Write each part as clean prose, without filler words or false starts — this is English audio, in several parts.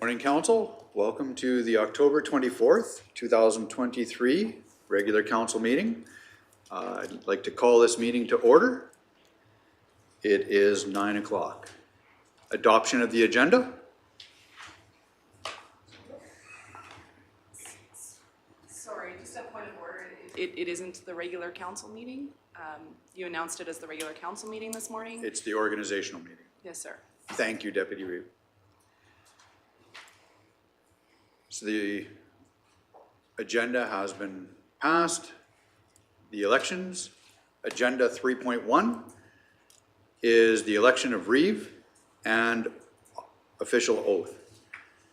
Morning, Council. Welcome to the October 24th, 2023 regular Council meeting. I'd like to call this meeting to order. It is 9 o'clock. Adoption of the agenda. Sorry, just a point of order. It isn't the regular Council meeting. You announced it as the regular Council meeting this morning. It's the organizational meeting. Yes, sir. Thank you, Deputy Reeve. So the agenda has been passed. The elections, agenda 3.1 is the election of Reeve and official oath.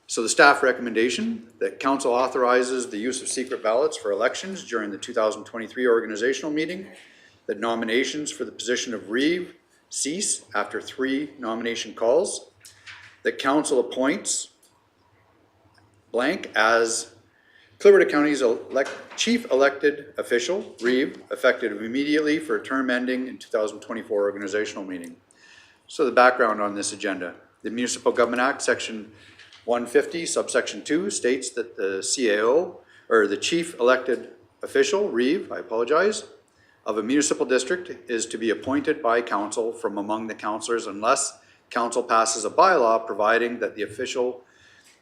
So the staff recommendation that Council authorizes the use of secret ballots for elections during the 2023 organizational meeting, that nominations for the position of Reeve cease after 3 nomination calls, that Council appoints blank as Clearwater County's chief elected official, Reeve, effective immediately for a term ending in 2024 organizational meeting. So the background on this agenda. The Municipal Government Act, Section 150, subsection 2, states that the CAO, or the chief elected official, Reeve, I apologize, of a municipal district is to be appointed by council from among the councillors unless council passes a bylaw providing that the official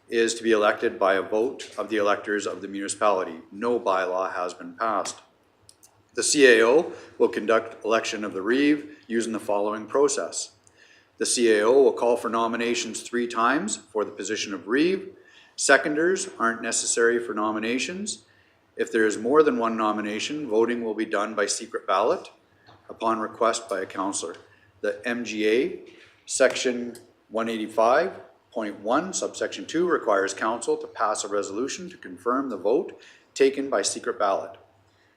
is to be elected by a vote of the electors of the municipality. No bylaw has been passed. The CAO will conduct election of the Reeve using the following process. The CAO will call for nominations 3 times for the position of Reeve. Seconders aren't necessary for nominations. If there is more than 1 nomination, voting will be done by secret ballot upon request by a councillor. The MGA, Section 185.1, subsection 2, requires council to pass a resolution to confirm the vote taken by secret ballot.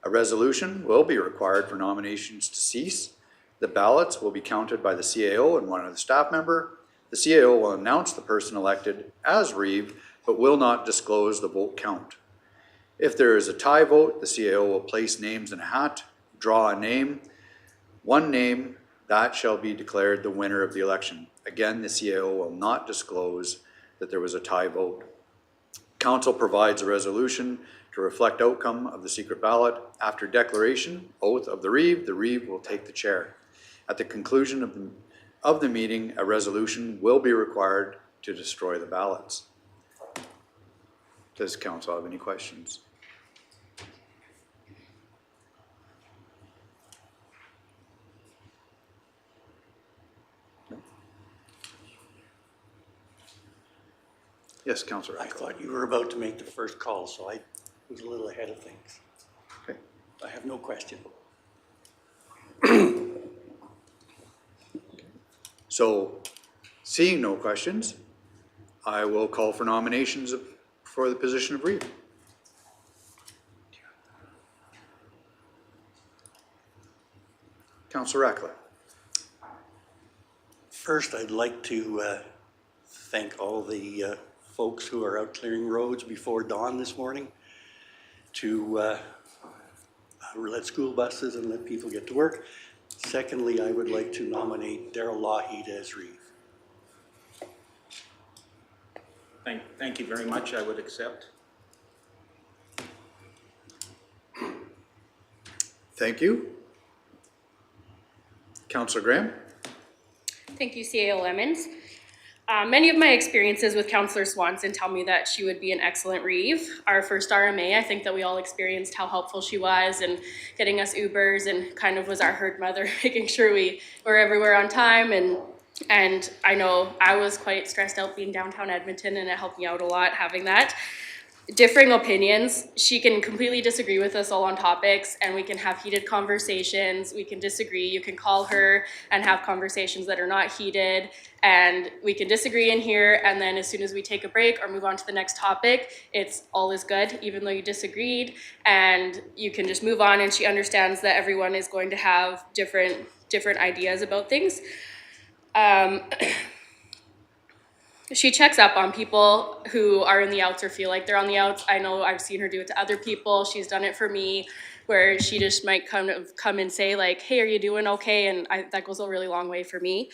A resolution will be required for nominations to cease. The ballots will be counted by the CAO and one other staff member. The CAO will announce the person elected as Reeve, but will not disclose the vote count. If there is a tie vote, the CAO will place names in a hat, draw a name, 1 name, that shall be declared the winner of the election. Again, the CAO will not disclose that there was a tie vote. Council provides a resolution to reflect outcome of the secret ballot. After declaration, oath of the Reeve will take the chair. At the conclusion of the meeting, a resolution will be required to destroy the ballots. Does council have any questions? Yes, Councillor. I thought you were about to make the first call, so I was a little ahead of things. Okay. I have no question. So, seeing no questions, I will call for nominations for the position of Reeve. Councillor Rackler. First, I'd like to thank all the folks who are out clearing roads before dawn this morning to let school buses and let people get to work. Secondly, I would like to nominate Darrell Lougheed as Reeve. Thank you very much. I would accept. Thank you. Councillor Graham. Thank you, CAO Emmons. Many of my experiences with Councillor Swanson tell me that she would be an excellent Reeve. Our first RMA, I think that we all experienced how helpful she was in getting us Ubers and kind of was our herd mother, making sure we were everywhere on time. And I know I was quite stressed out being downtown Edmonton, and it helped me out a lot having that. Differing opinions, she can completely disagree with us all on topics, and we can have heated conversations. We can disagree. You can call her and have conversations that are not heated, and we can disagree in here, and then as soon as we take a break or move on to the next topic, it's all is good, even though you disagreed, and you can just move on, and she understands that everyone is going to have different ideas about things. She checks up on people who are in the outs or feel like they're on the outs. I know I've seen her do it to other people. She's done it for me, where she just might come and say like, hey, are you doing okay? And that goes a really long way for me.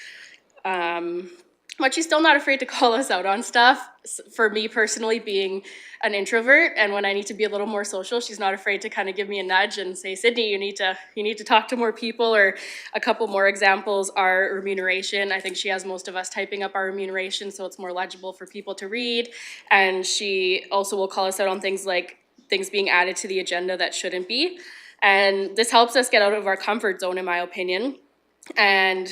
but she's still not afraid to call us out on stuff. For me personally, being an introvert, and when I need to be a little more social, she's not afraid to kind of give me a nudge and say, Sydney, you need to talk to more people. Or a couple more examples are remuneration. I think she has most of us typing up our remuneration so it's more legible for people to read. And she also will call us out on things like things being added to the agenda that shouldn't be. And this helps us get out of our comfort zone, in my opinion. And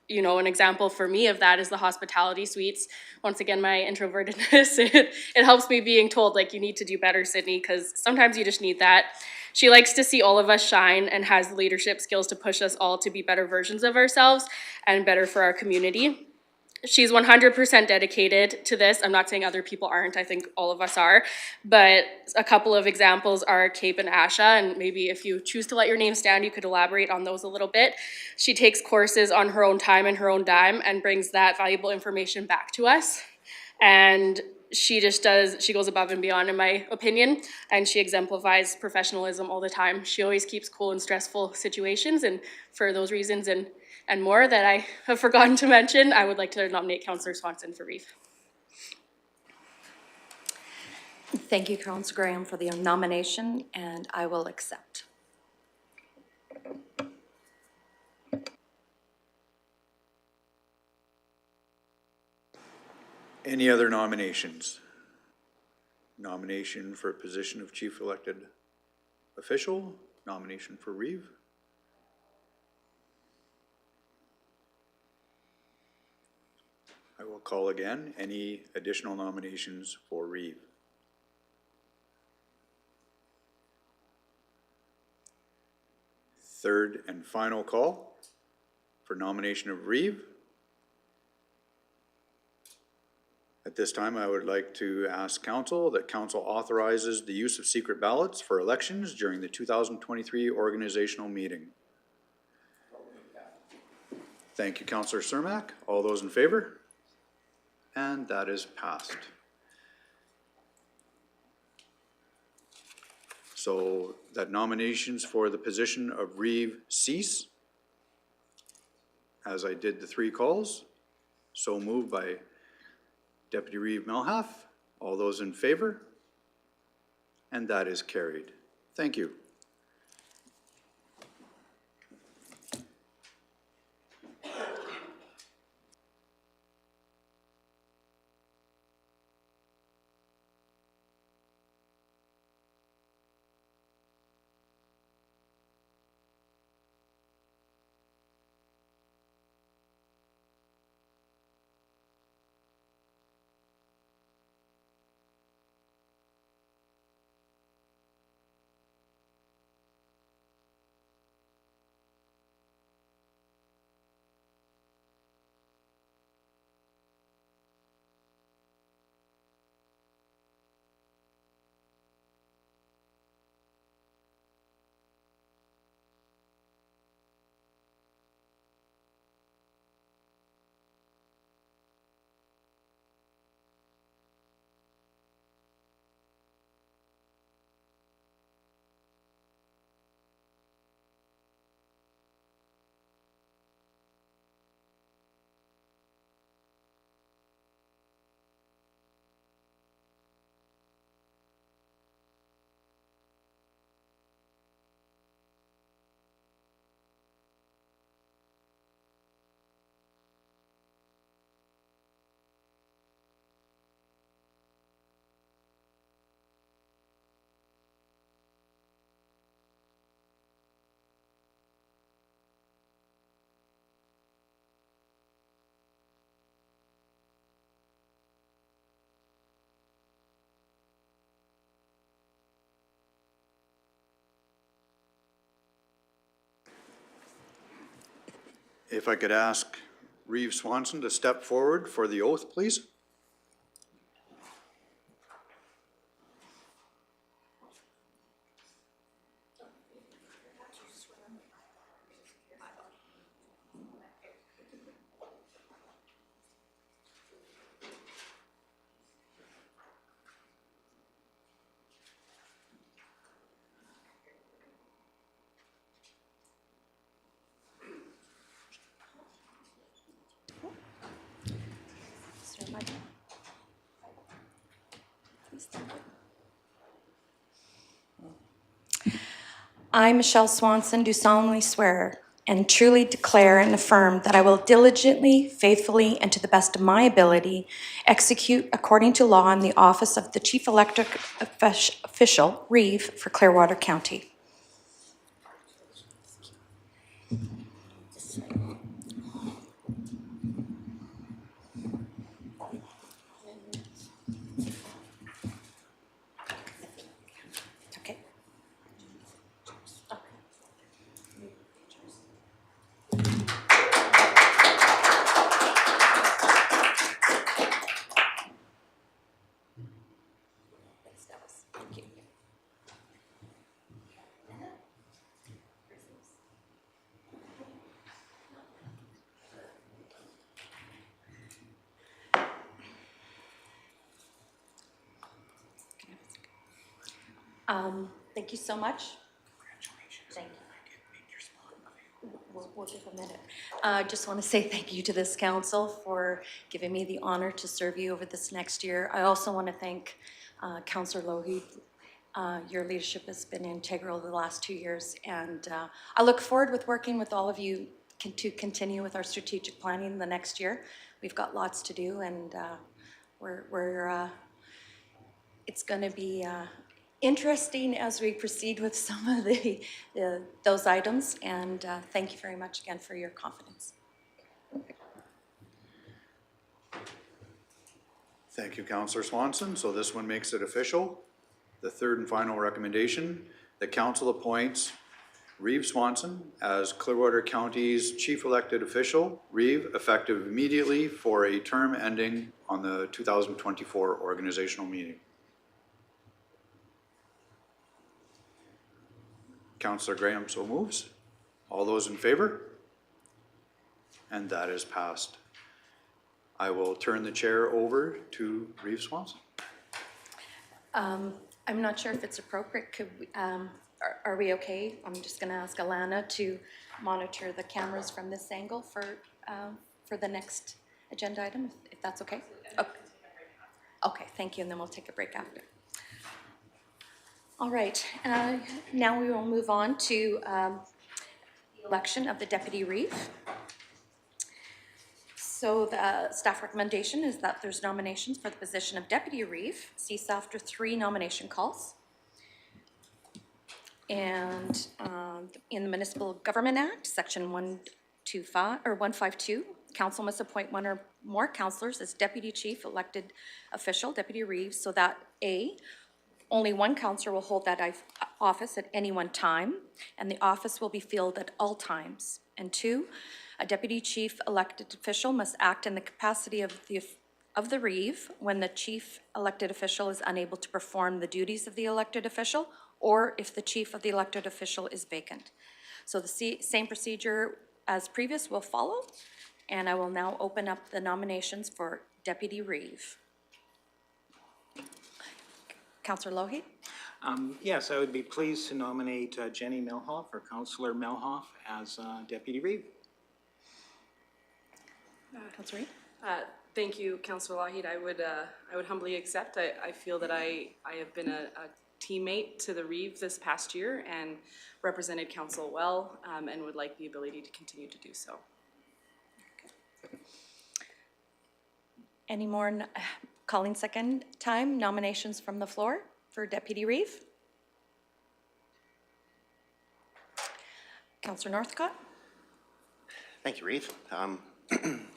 you know, an example for me of that is the hospitality suites. Once again, my introvertedness, it helps me being told, like, you need to do better, Sydney, because sometimes you just need that. She likes to see all of us shine and has the leadership skills to push us all to be better versions of ourselves and better for our community. She's 100% dedicated to this. I'm not saying other people aren't, I think all of us are, but a couple of examples are Cape and Asha, and maybe if you choose to let your name stand, you could elaborate on those a little bit. She takes courses on her own time and her own dime and brings that valuable information back to us. And she goes above and beyond, in my opinion, and she exemplifies professionalism all the time. She always keeps cool in stressful situations, and for those reasons and more that I have forgotten to mention, I would like to nominate Councillor Swanson for Reeve. Thank you, Councillor Graham, for the nomination, and I will accept. Any other nominations? Nomination for a position of chief elected official, nomination for Reeve. I will call again. Any additional nominations for Reeve? Third and final call for nomination of Reeve. At this time, I would like to ask council that council authorizes the use of secret ballots for elections during the 2023 organizational meeting. Thank you, Councillor Cermak. All those in favor? And that is passed. So that nominations for the position of Reeve cease. As I did the 3 calls, so moved by Deputy Reeve Melhalf. All those in favor? And that is carried. Thank you. If I could ask Reeve Swanson to step forward for the oath, please. I, Michelle Swanson, do solemnly swear and truly declare and affirm that I will diligently, faithfully, and to the best of my ability execute according to law in the office of the Chief Elected Official, Reeve, for Clearwater County. Okay. Thank you. Thank you so much. Thank you. We'll give a minute. I just want to say thank you to this council for giving me the honor to serve you over this next year. I also want to thank Councillor Lougheed. Your leadership has been integral the last 2 years, and I look forward with working with all of you to continue with our strategic planning the next year. We've got lots to do, and it's going to be interesting as we proceed with some of those items, and thank you very much again for your confidence. Thank you, Councillor Swanson. So this one makes it official. The third and final recommendation, the council appoints Reeve Swanson as Clearwater County's chief elected official, Reeve, effective immediately for a term ending on the 2024 organizational meeting. Councillor Graham so moves. All those in favor? And that is passed. I will turn the chair over to Reeve Swanson. I'm not sure if it's appropriate. Could we, are we okay? I'm just going to ask Alana to monitor the cameras from this angle for the next agenda item, if that's okay. Okay. Okay, thank you, and then we'll take a break after. All right, now we will move on to the election of the Deputy Reeve. So the staff recommendation is that there's nominations for the position of Deputy Reeve cease after 3 nomination calls. And in the Municipal Government Act, Section 152, council must appoint 1 or more councillors as deputy chief elected official, Deputy Reeve, so that A, only 1 councillor will hold that office at any one time, and the office will be filled at all times. And 2, a deputy chief elected official must act in the capacity of the Reeve when the chief elected official is unable to perform the duties of the elected official, or if the chief of the elected official is vacant. So the same procedure as previous will follow, and I will now open up the nominations for Deputy Reeve. Councillor Lougheed? Yes, I would be pleased to nominate Jenny Melhoff or Councillor Melhoff as Deputy Reeve. Councillor Reeve? Thank you, Councillor Lougheed. I would humbly accept. I feel that I have been a teammate to the Reeve this past year and represented council well, and would like the ability to continue to do so. Any more calling second time nominations from the floor for Deputy Reeve? Councillor Northcott? Thank you, Reeve. I'd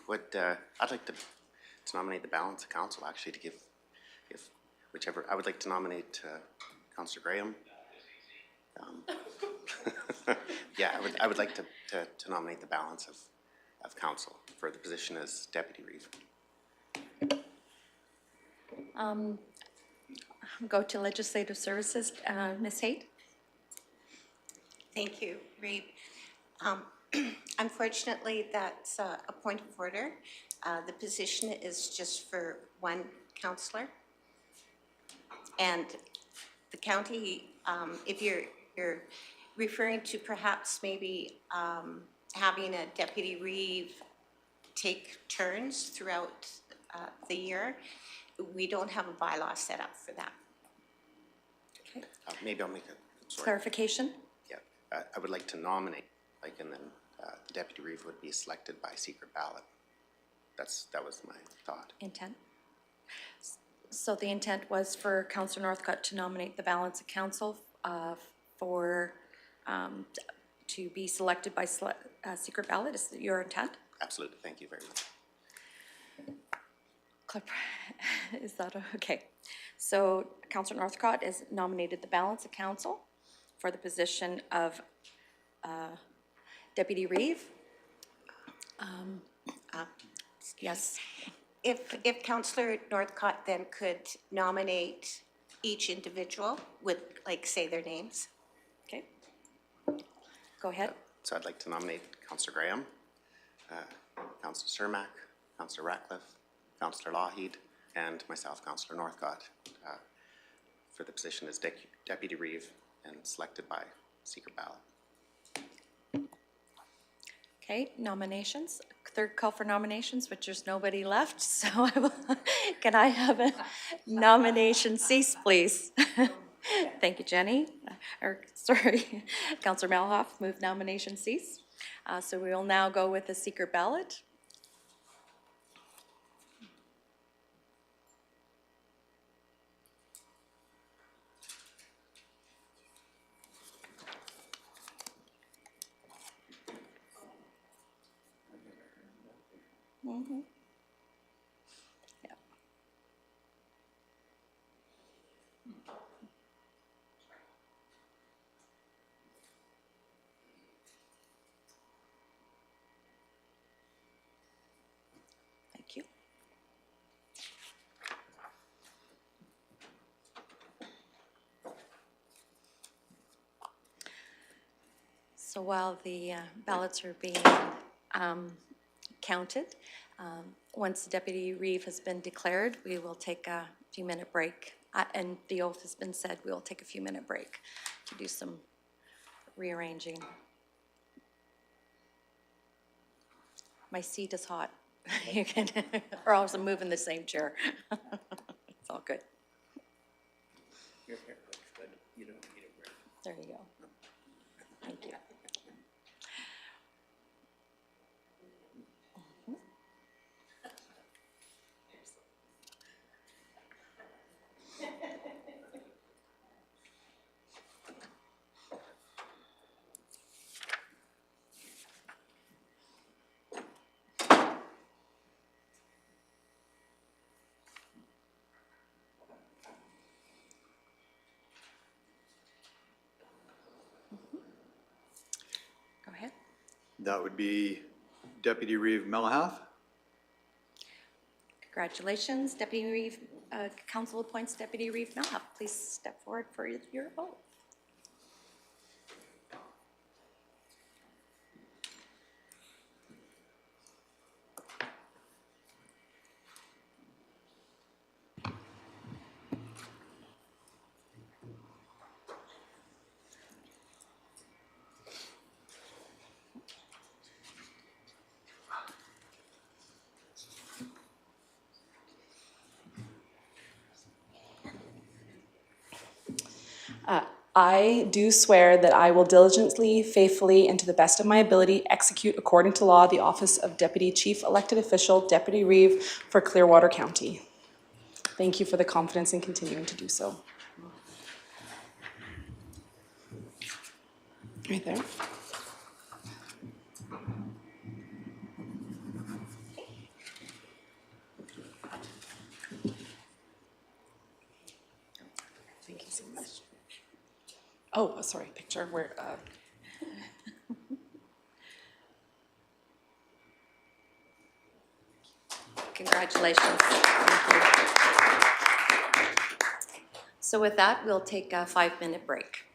like to nominate the balance of council, actually, to give whichever. I would like to nominate Councillor Graham. Yeah, I would like to nominate the balance of council for the position as Deputy Reeve. Go to Legislative Services, Ms. Haight. Thank you, Reeve. Unfortunately, that's a point of order. The position is just for 1 councillor. And the county, if you're referring to perhaps maybe having a Deputy Reeve take turns throughout the year, we don't have a bylaw set up for that. Okay. Maybe I'll make a Clarification? Yeah, I would like to nominate, like, and then Deputy Reeve would be selected by secret ballot. That was my thought. Intent? So the intent was for Councillor Northcott to nominate the balance of council for, to be selected by secret ballot. Is that your intent? Absolutely, thank you very much. Clip, is that okay? So Councillor Northcott has nominated the balance of council for the position of Deputy Reeve. Yes. If Councillor Northcott then could nominate each individual with, like, say their names. Okay. Go ahead. So I'd like to nominate Councillor Graham, Councillor Cermak, Councillor Ratcliffe, Councillor Lougheed, and myself, Councillor Northcott, for the position as Deputy Reeve and selected by secret ballot. Okay, nominations. Third call for nominations, which there's nobody left, so I will, can I have a nomination cease, please? Thank you, Jenny. Or, sorry, Councillor Malhoff, move nomination cease. So we will now go with the secret ballot. Yeah. Thank you. So while the ballots are being counted, once the Deputy Reeve has been declared, we will take a few-minute break. And the oath has been said, we will take a few-minute break to do some rearranging. My seat is hot. You can, or else I'm moving the same chair. It's all good. Your hair looks good. You don't need a break. There you go. Thank you. Go ahead. That would be Deputy Reeve Melahath. Congratulations, Deputy Reeve, Council appoints Deputy Reeve Malhoff. Please step forward for your vote. I do swear that I will diligently, faithfully, and to the best of my ability execute according to law the office of Deputy Chief Elected Official, Deputy Reeve for Clearwater County. Thank you for the confidence in continuing to do so. Right there. Thank you so much. Oh, sorry, picture where, Congratulations. Thank you. So with that, we'll take a 5-minute break.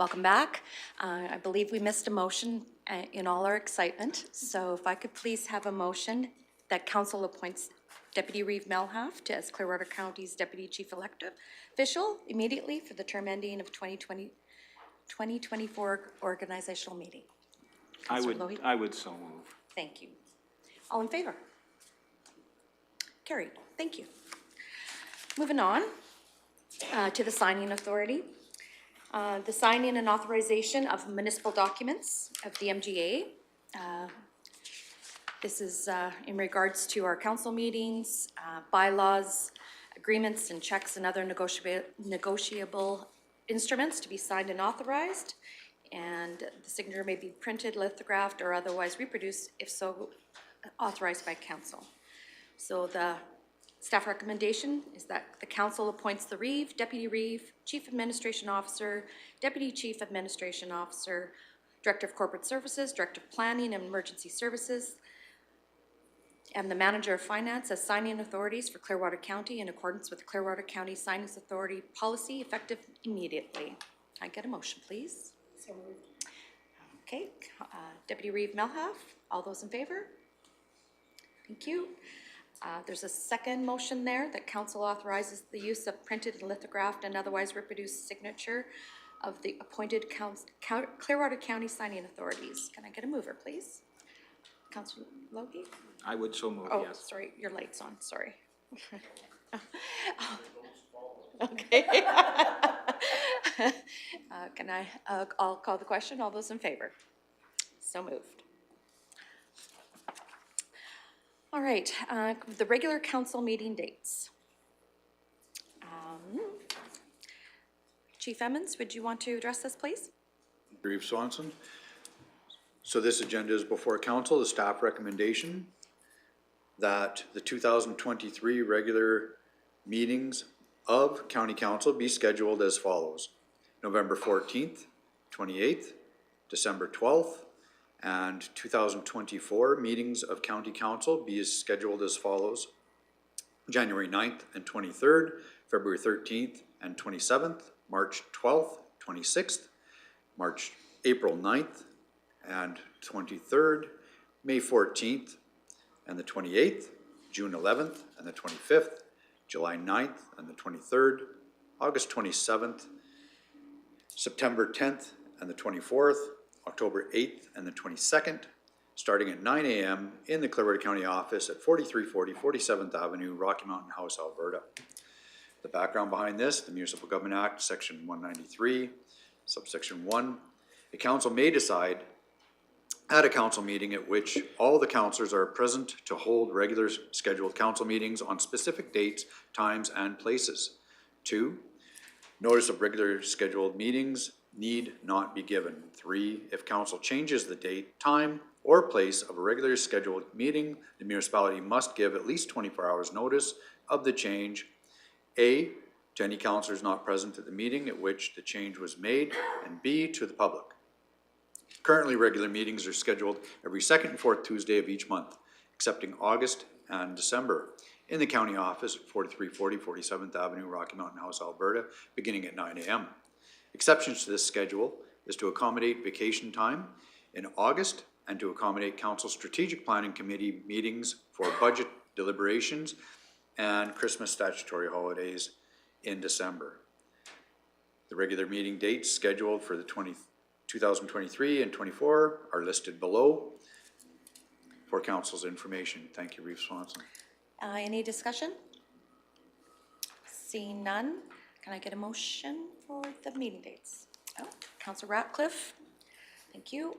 Welcome back. I believe we missed a motion in all our excitement. So if I could please have a motion that council appoints Deputy Reeve Melhoff as Clearwater County's Deputy Chief Elected Official immediately for the term ending of 2024 organizational meeting. Councillor Lowy? I would so move. Thank you. All in favor? Carried. Thank you. Moving on to the signing authority. The signing and authorization of municipal documents of the MGA. This is in regards to our council meetings, bylaws, agreements and checks and other negotiable instruments to be signed and authorized. And the signature may be printed, lithographed, or otherwise reproduced if so authorized by council. So the staff recommendation is that the council appoints the Reeve, Deputy Reeve, Chief Administration Officer, Deputy Chief Administration Officer, Director of Corporate Services, Director of Planning and Emergency Services, and the Manager of Finance as signing authorities for Clearwater County in accordance with the Clearwater County Signings Authority policy effective immediately. Can I get a motion, please? So moved. Okay, Deputy Reeve Melhoff, all those in favor? Thank you. There's a second motion there that council authorizes the use of printed and lithographed and otherwise reproduced signature of the appointed Clearwater County signing authorities. Can I get a mover, please? Councillor Logie? I would so move, Oh, yes. sorry, your light's on, sorry. Okay. I'll call the question. All those in favor? So moved. All right, the regular council meeting dates. Chief Emmons, would you want to address this, please? Reeve Swanson. So this agenda is before council, the staff recommendation that the 2023 regular meetings of county council be scheduled as follows. November 14th, 28th, December 12th, and 2024 meetings of county council be scheduled as follows. January 9th and 23rd, February 13th and 27th, March 12th, 26th, April 9th and 23rd, May 14th and the 28th, June 11th and the 25th, July 9th and the 23rd, August 27th, September 10th and the 24th, October 8th and the 22nd, starting at 9 a.m. in the Clearwater County office at 4340 47th Avenue, Rocky Mountain House, Alberta. The background behind this, the Municipal Government Act, Section 193, subsection 1, the council may decide at a council meeting at which all the councillors are present to hold regular scheduled council meetings on specific dates, times, and places. 2, notice of regular scheduled meetings need not be given. 3, if council changes the date, time, or place of a regular scheduled meeting, the municipality must give at least 24 hours notice of the change. A, to any councillors not present at the meeting at which the change was made, and B, to the public. Currently, regular meetings are scheduled every second and fourth Tuesday of each month, excepting August and December, in the county office at 4340 47th Avenue, Rocky Mountain House, Alberta, beginning at 9 a.m. Exceptions to this schedule is to accommodate vacation time in August and to accommodate Council Strategic Planning Committee meetings for budget deliberations and Christmas statutory holidays in December. The regular meeting dates scheduled for the 2023 and 24 are listed below for council's information. Thank you, Reeve Swanson. Any discussion? Seeing none, can I get a motion for the meeting dates? Oh, Councillor Ratcliffe, thank you.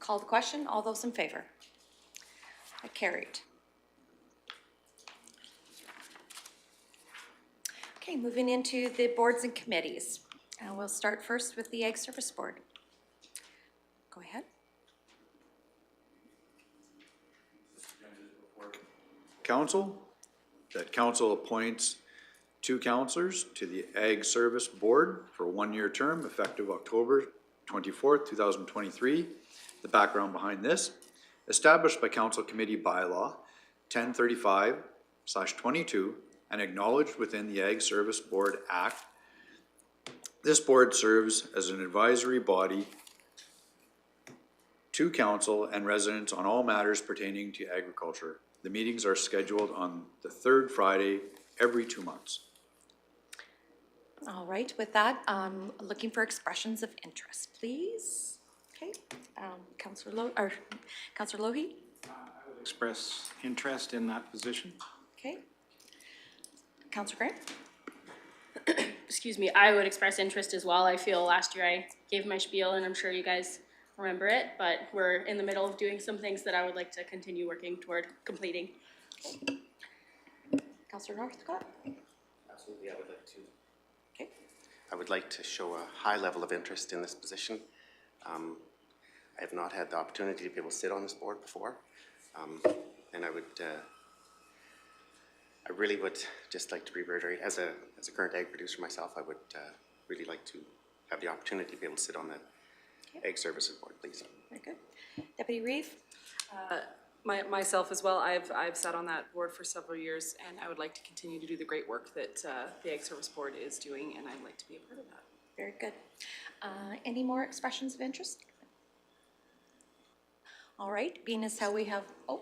Call the question. All those in favor? Carried. Okay, moving into the boards and committees. We'll start first with the Ag Service Board. Go ahead. Council, that council appoints 2 councillors to the Ag Service Board for a 1-year term effective October 24th, 2023. The background behind this, established by Council Committee Bylaw 1035/22 and acknowledged within the Ag Service Board Act This board serves as an advisory body to council and residents on all matters pertaining to agriculture. The meetings are scheduled on the third Friday every 2 months. All right, with that, looking for expressions of interest, please. Okay, Councillor Lohi? Express interest in that position. Okay. Councillor Grant? Excuse me, I would express interest as well. I feel last year I gave my spiel and I'm sure you guys remember it, but we're in the middle of doing some things that I would like to continue working toward completing. Councillor Northcott? Absolutely, I would like to. Okay. I would like to show a high level of interest in this position. I have not had the opportunity to be able to sit on this board before, and I really would just like to reiterate, as a current egg producer myself, I would really like to have the opportunity to be able to sit on the Egg Services Board, please. Very good. Deputy Reeve? Myself as well, I've sat on that board for several years, and I would like to continue to do the great work that the Egg Service Board is doing, and I'd like to be a part of that. Very good. Any more expressions of interest? All right, being as how we have, oh,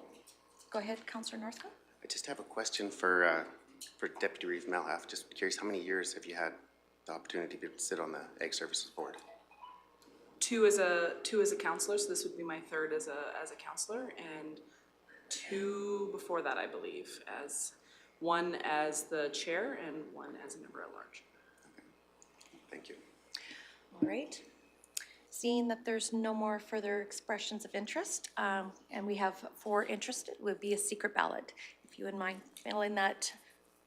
go ahead, Councillor Northcott. I just have a question for Deputy Reeve Melhalf. Just curious, how many years have you had the opportunity to be able to sit on the Egg Services Board? Two as a counselor, so this would be my third as a counselor, and 2 before that, I believe, as one as the chair and one as a member at large. Okay. Thank you. All right. Seeing that there's no more further expressions of interest, and we have 4 interested, would be a secret ballot. If you wouldn't mind mailing that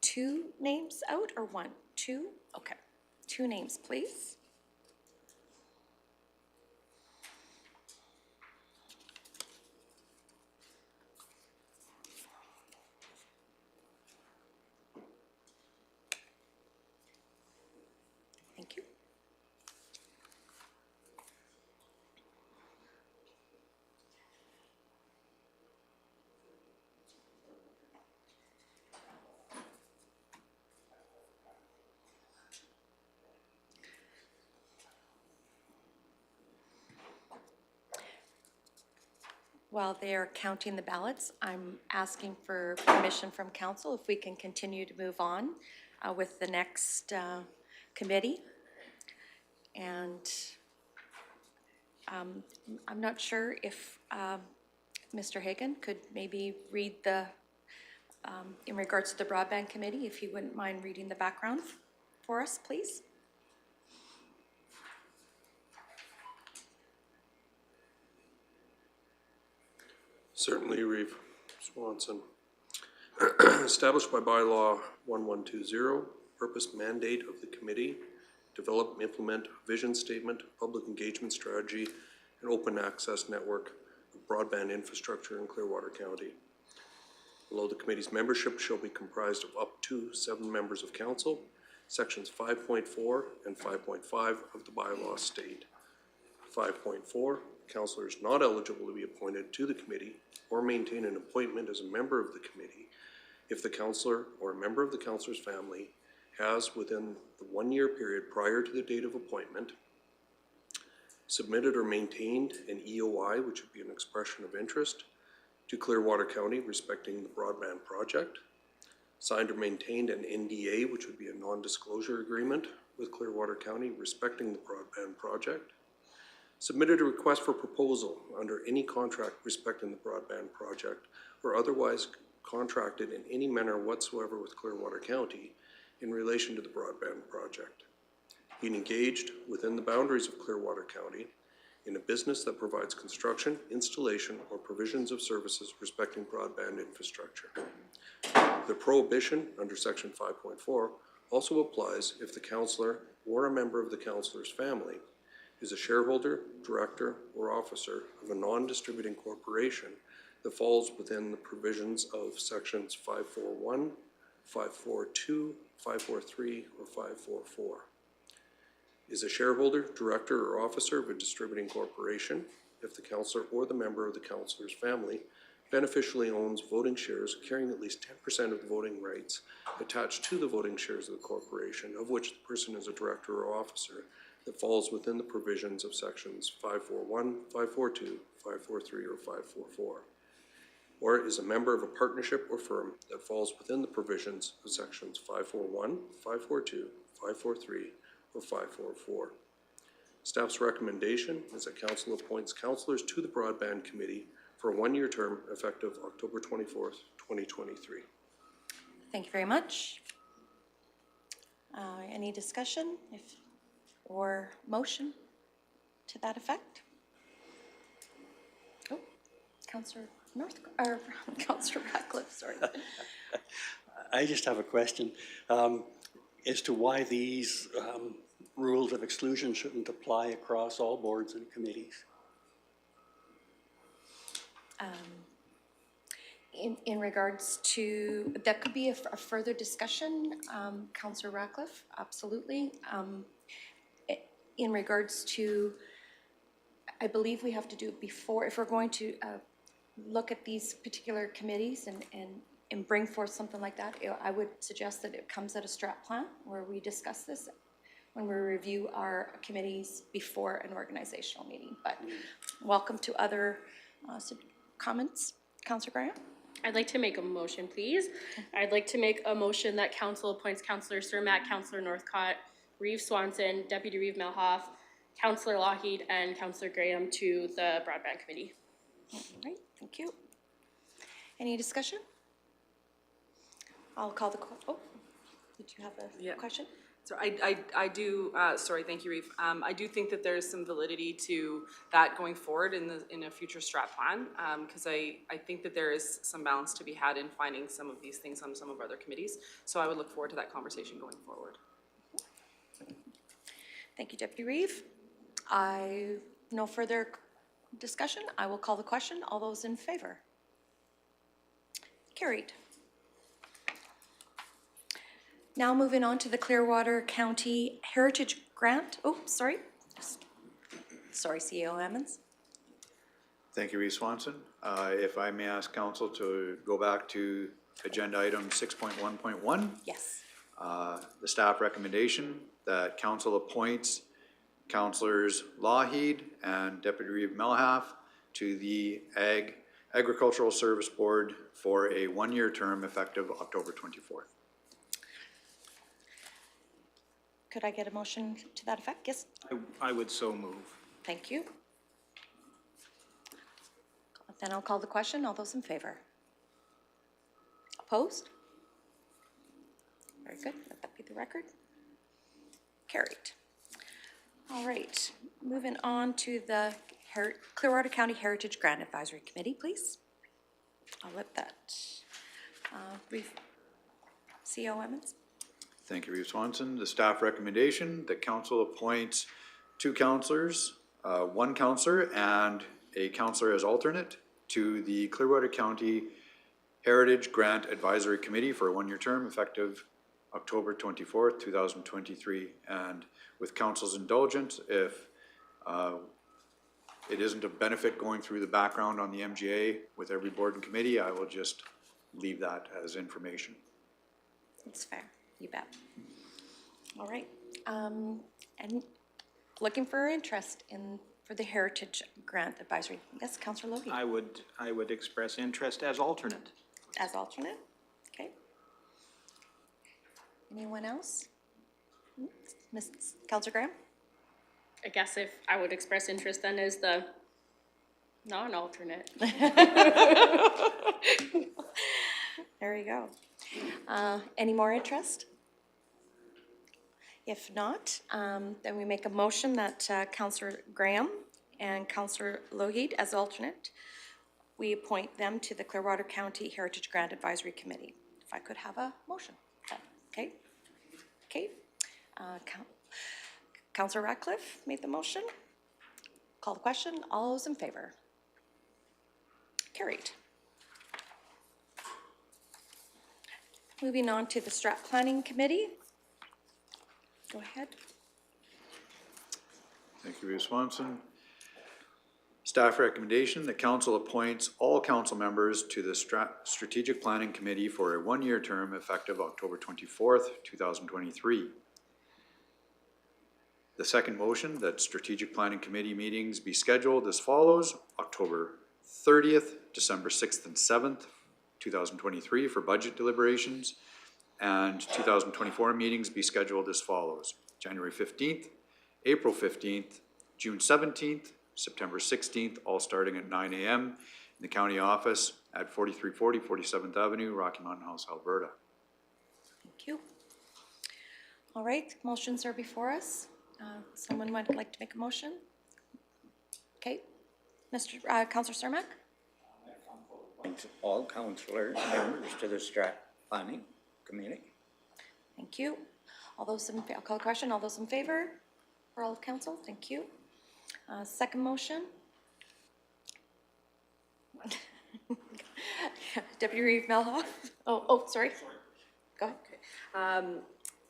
2 names out, or 1? 2? Okay. 2 names, please. Thank you. While they are counting the ballots, I'm asking for permission from council if we can continue to move on with the next committee. And I'm not sure if Mr. Hagan could maybe read the, in regards to the Broadband Committee, if you wouldn't mind reading the background for us, please. Certainly, Reeve Swanson. Established by Bylaw 1120, purpose mandate of the committee, develop and implement a vision statement, public engagement strategy, and open access network of broadband infrastructure in Clearwater County. Below, the committee's membership shall be comprised of up to 7 members of council. Sections 5.4 and 5.5 of the bylaw state. 5.4, councillors not eligible to be appointed to the committee or maintain an appointment as a member of the committee if the councillor or a member of the councillor's family has, within the 1-year period prior to the date of appointment, submitted or maintained an EOI, which would be an expression of interest, to Clearwater County respecting the broadband project, signed or maintained an NDA, which would be a non-disclosure agreement with Clearwater County respecting the broadband project, submitted a request for proposal under any contract respecting the broadband project, or otherwise contracted in any manner whatsoever with Clearwater County in relation to the broadband project, being engaged within the boundaries of Clearwater County in a business that provides construction, installation, or provisions of services respecting broadband infrastructure. The prohibition under section 5.4 also applies if the councillor or a member of the councillor's family is a shareholder, director, or officer of a non-distributing corporation that falls within the provisions of sections 541, 542, 543, or 544. Is a shareholder, director, or officer of a distributing corporation if the councillor or the member of the councillor's family beneficially owns voting shares carrying at least 10% of the voting rights attached to the voting shares of the corporation, of which the person is a director or officer, that falls within the provisions of sections 541, 542, 543, or 544, or is a member of a partnership or firm that falls within the provisions of sections 541, 542, 543, or 544. Staff's recommendation is that council appoints councillors to the Broadband Committee for a one-year term effective October 24th, 2023. Thank you very much. Any discussion or motion to that effect? Oh, Councillor Councillor Ratcliffe, sorry. I just have a question as to why these rules of exclusion shouldn't apply across all boards and committees. In regards to, that could be a further discussion, Councillor Ratcliffe, absolutely. In regards to, I believe we have to do it before, if we're going to look at these particular committees and bring forth something like that, I would suggest that it comes at a strat plan where we discuss this when we review our committees before an organizational meeting. But welcome to other comments. Councillor Graham? I'd like to make a motion, please. I'd like to make a motion that council appoints Councillor Cermak, Councillor Northcott, Reeve Swanson, Deputy Reeve Melhoff, Councillor Lougheed, and Councillor Graham to the Broadband Committee. All right, thank you. Any discussion? I'll call the, oh, did you have a question? So I do, sorry, thank you, Reeve. I do think that there's some validity to that going forward in a future strat plan, because I think that there is some balance to be had in finding some of these things on some of our other committees. So I would look forward to that conversation going forward. Thank you, Deputy Reeve. No further discussion. I will call the question. All those in favor? Carried. Now moving on to the Clearwater County Heritage Grant. Oh, sorry. Sorry, CAO Emmons. Thank you, Reeve Swanson. If I may ask council to go back to agenda item 6.1.1. Yes. The staff recommendation that council appoints councillors Lougheed and Deputy Reeve Melhoff to the Agricultural Service Board for a one-year term effective October 24th. Could I get a motion to that effect? Yes. I would so move. Thank you. Then I'll call the question. All those in favor? Opposed? Very good. Let that be the record. Carried. All right. Moving on to the Clearwater County Heritage Grant Advisory Committee, please. I'll let that brief. CAO Emmons. Thank you, Reeve Swanson. The staff recommendation that council appoints two councillors, one councillor and a councillor as alternate to the Clearwater County Heritage Grant Advisory Committee for a one-year term effective October 24th, 2023. And with council's indulgence, if it isn't a benefit going through the background on the MGA with every board and committee, I will just leave that as information. That's fair. You bet. All right. And looking for interest for the Heritage Grant Advisory. Yes, Councillor Logie. I would express interest as alternate. As alternate. Okay. Anyone else? Ms. Councillor Graham? I guess if I would express interest then as the non-alternate. There you go. Any more interest? If not, then we make a motion that Councillor Graham and Councillor Lougheed as alternate, we appoint them to the Clearwater County Heritage Grant Advisory Committee. If I could have a motion. Okay. Okay. Councillor Ratcliffe made the motion. Call the question. All those in favor? Carried. Moving on to the Strat Planning Committee. Go ahead. Thank you, Reeve Swanson. Staff recommendation, the council appoints all council members to the Strategic Planning Committee for a one-year term effective October 24th, 2023. The second motion, that Strategic Planning Committee meetings be scheduled as follows: October 30th, December 6th and 7th, 2023 for budget deliberations, and 2024 meetings be scheduled as follows: January 15th, April 15th, June 17th, September 16th, all starting at 9 a.m. in the county office at 4340 47th Avenue, Rocky Mountain House, Alberta. Thank you. All right, motions are before us. Someone might like to make a motion? Okay, Councillor Cermak? All councillor members to the Strat Planning Committee. Thank you. All those in, I'll call the question. All those in favor? For all of council? Thank you. Second motion. Deputy Reeve Melhoff? Oh, sorry. Go ahead.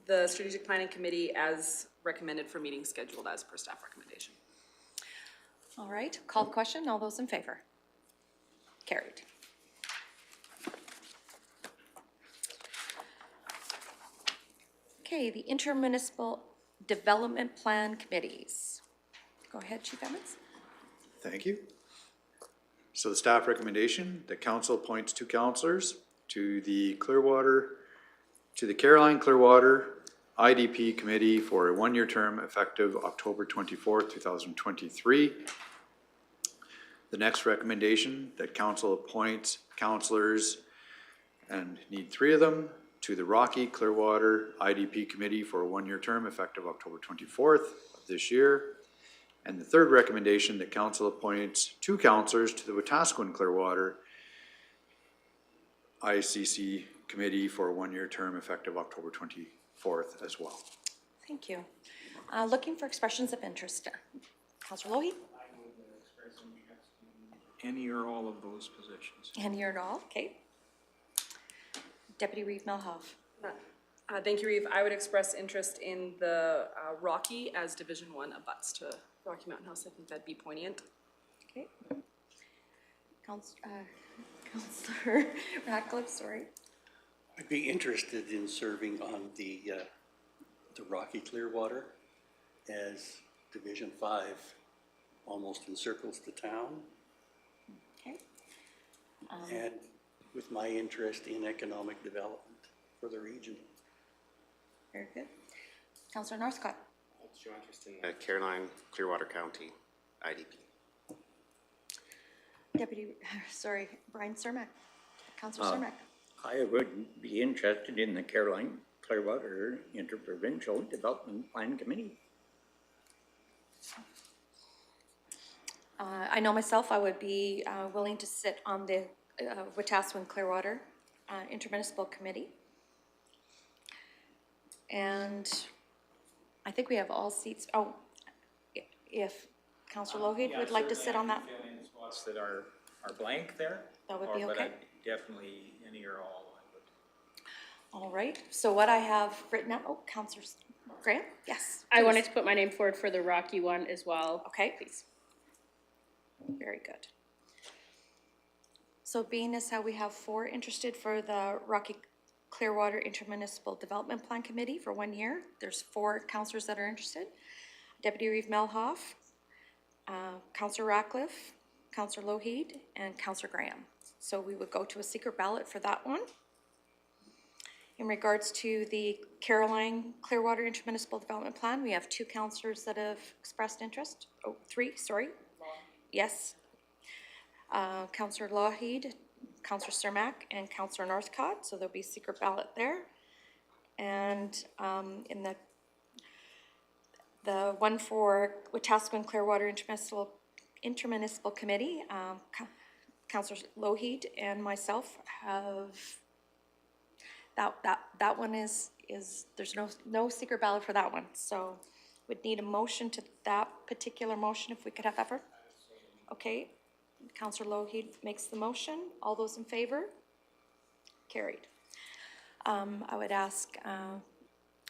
The Strategic Planning Committee as recommended for meetings scheduled as per staff recommendation. All right, call the question. All those in favor? Carried. Okay, the Intermunicipal Development Plan Committees. Go ahead, Chief Emmons. Thank you. So the staff recommendation, the council appoints two councillors to the Caroline Clearwater IDP Committee for a one-year term effective October 24th, 2023. The next recommendation, that council appoints councillors, and need three of them, to the Rocky Clearwater IDP Committee for a one-year term effective October 24th of this year. And the third recommendation, that council appoints two councillors to the Wetaskiwin Clearwater ICC Committee for a one-year term effective October 24th as well. Thank you. Looking for expressions of interest. Councillor Lohi? Any or all of those positions. Any or all, okay. Deputy Reeve Melhoff. Thank you, Reeve. I would express interest in the Rocky as Division 1 abuts to Rocky Mountain House. I think that'd be poignant. Okay. Councillor Ratcliffe, sorry. I'd be interested in serving on the Rocky Clearwater as Division 5, almost encircles the town. Okay. And with my interest in economic development for the region. Very good. Councillor Northcott. What's your interest in Caroline Clearwater County IDP? Brian Cermak. Councillor Cermak. I would be interested in the Caroline Clearwater Interprovincial Development Plan Committee. I know myself, I would be willing to sit on the Wetaskiwin Clearwater Intermunicipal Committee. And I think we have all seats. Oh, if Councillor Lougheed would like to sit on that. Fill in spots that are blank there. That would be But okay. definitely any or all I would. All right, so what I have written out, oh, Councillor Graham, yes. I please. wanted to put my name forward for the Rocky one as well. Okay, please. Very good. So being as how we have 4 interested for the Rocky Clearwater Intermunicipal Development Plan Committee for 1 year, there's 4 councillors that are interested. Deputy Reeve Melhoff, Councillor Ratcliffe, Councillor Lougheed, and Councillor Graham. So we would go to a secret ballot for that one. In regards to the Caroline Clearwater Intermunicipal Development Plan, we have 2 councillors that have expressed interest. Oh, 3, sorry. Yes. Councillor Lougheed, Councillor Cermak, and Councillor Northcott, so there'll be a secret ballot there. And in the one for Wetaskiwin Clearwater Intermunicipal Committee, Councillor Lougheed and myself have, that one is there's no secret ballot for that one, so would need a motion to that particular motion if we could have ever. Okay, Councillor Lougheed makes the motion. All those in favor? Carried. I would ask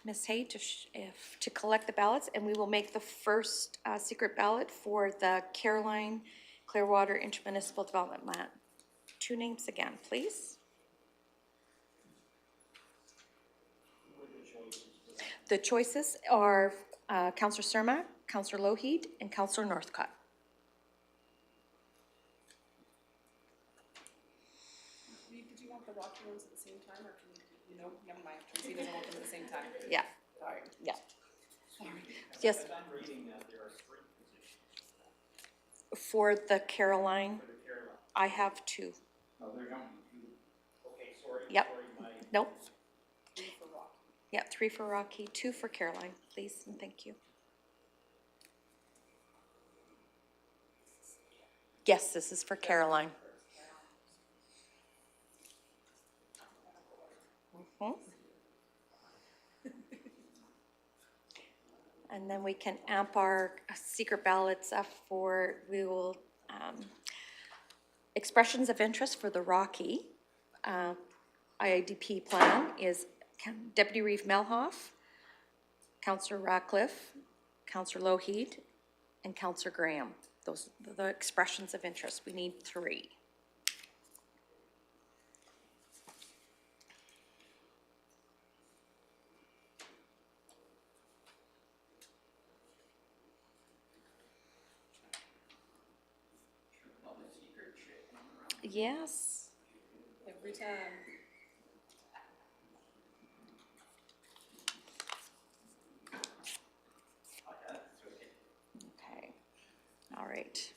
Ms. Hay to collect the ballots, and we will make the first secret ballot for the Caroline Clearwater Intermunicipal Development Plan. 2 names again, please. The choices are Councillor Cermak, Councillor Lougheed, and Councillor Northcott. Reeve, did you want the Rocky ones at the same time, or can you know, never mind, Tracy doesn't want them at the same time. Yeah. Sorry. Yeah. Yes. For the Caroline, I have 2. Yep. Nope. Yeah, 3 for Rocky, 2 for Caroline, please, and thank you. Yes, this is for Caroline. And then we can amp our secret ballots up for, we will, expressions of interest for the Rocky IIDP plan is Deputy Reeve Melhoff, Councillor Ratcliffe, Councillor Lougheed, and Councillor Graham. Those are the expressions of interest. We need 3. Yes. Every time. Okay. All right.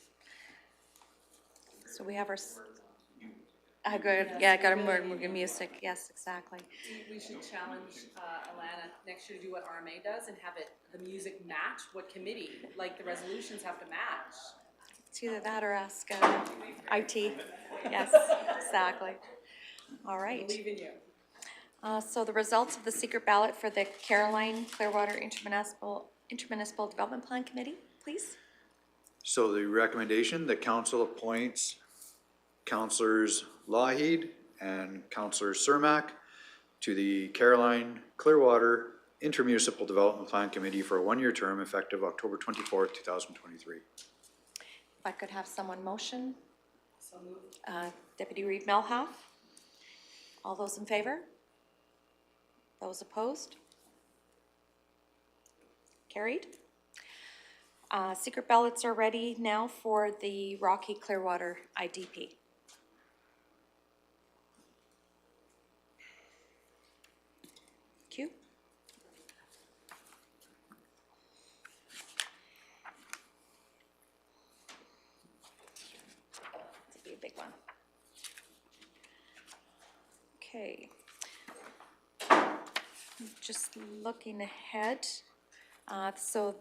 So we have our. Good. Yeah, I got a more music. Yes, exactly. We should challenge Alana next year to do what RMA does and have it, the music match what committee, like the resolutions have to match. It's either that or ask IT. Yes, exactly. All right. Believe in you. So the results of the secret ballot for the Caroline Clearwater Intermunicipal Development Plan Committee, please. So the recommendation, the council appoints Councillors Lougheed and Councillor Cermak to the Caroline Clearwater Intermunicipal Development Plan Committee for a 1-year term effective October 24th, 2023. If I could have someone motion. So moved. Deputy Reeve Melhoff. All those in favor? Those opposed? Carried. Secret ballots are ready now for the Rocky Clearwater IDP. Q. This will be a big one. Okay. Just looking ahead, so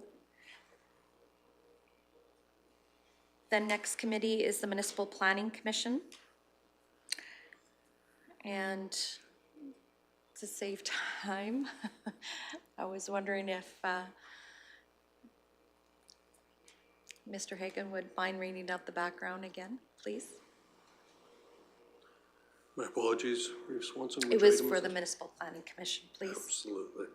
the next committee is the Municipal Planning Commission. And to save time, I was wondering if Mr. Hagan would mind reading out the background again, please. My apologies, Reeve Swanson. It which was item for is the this? Municipal Planning Commission, please. Absolutely.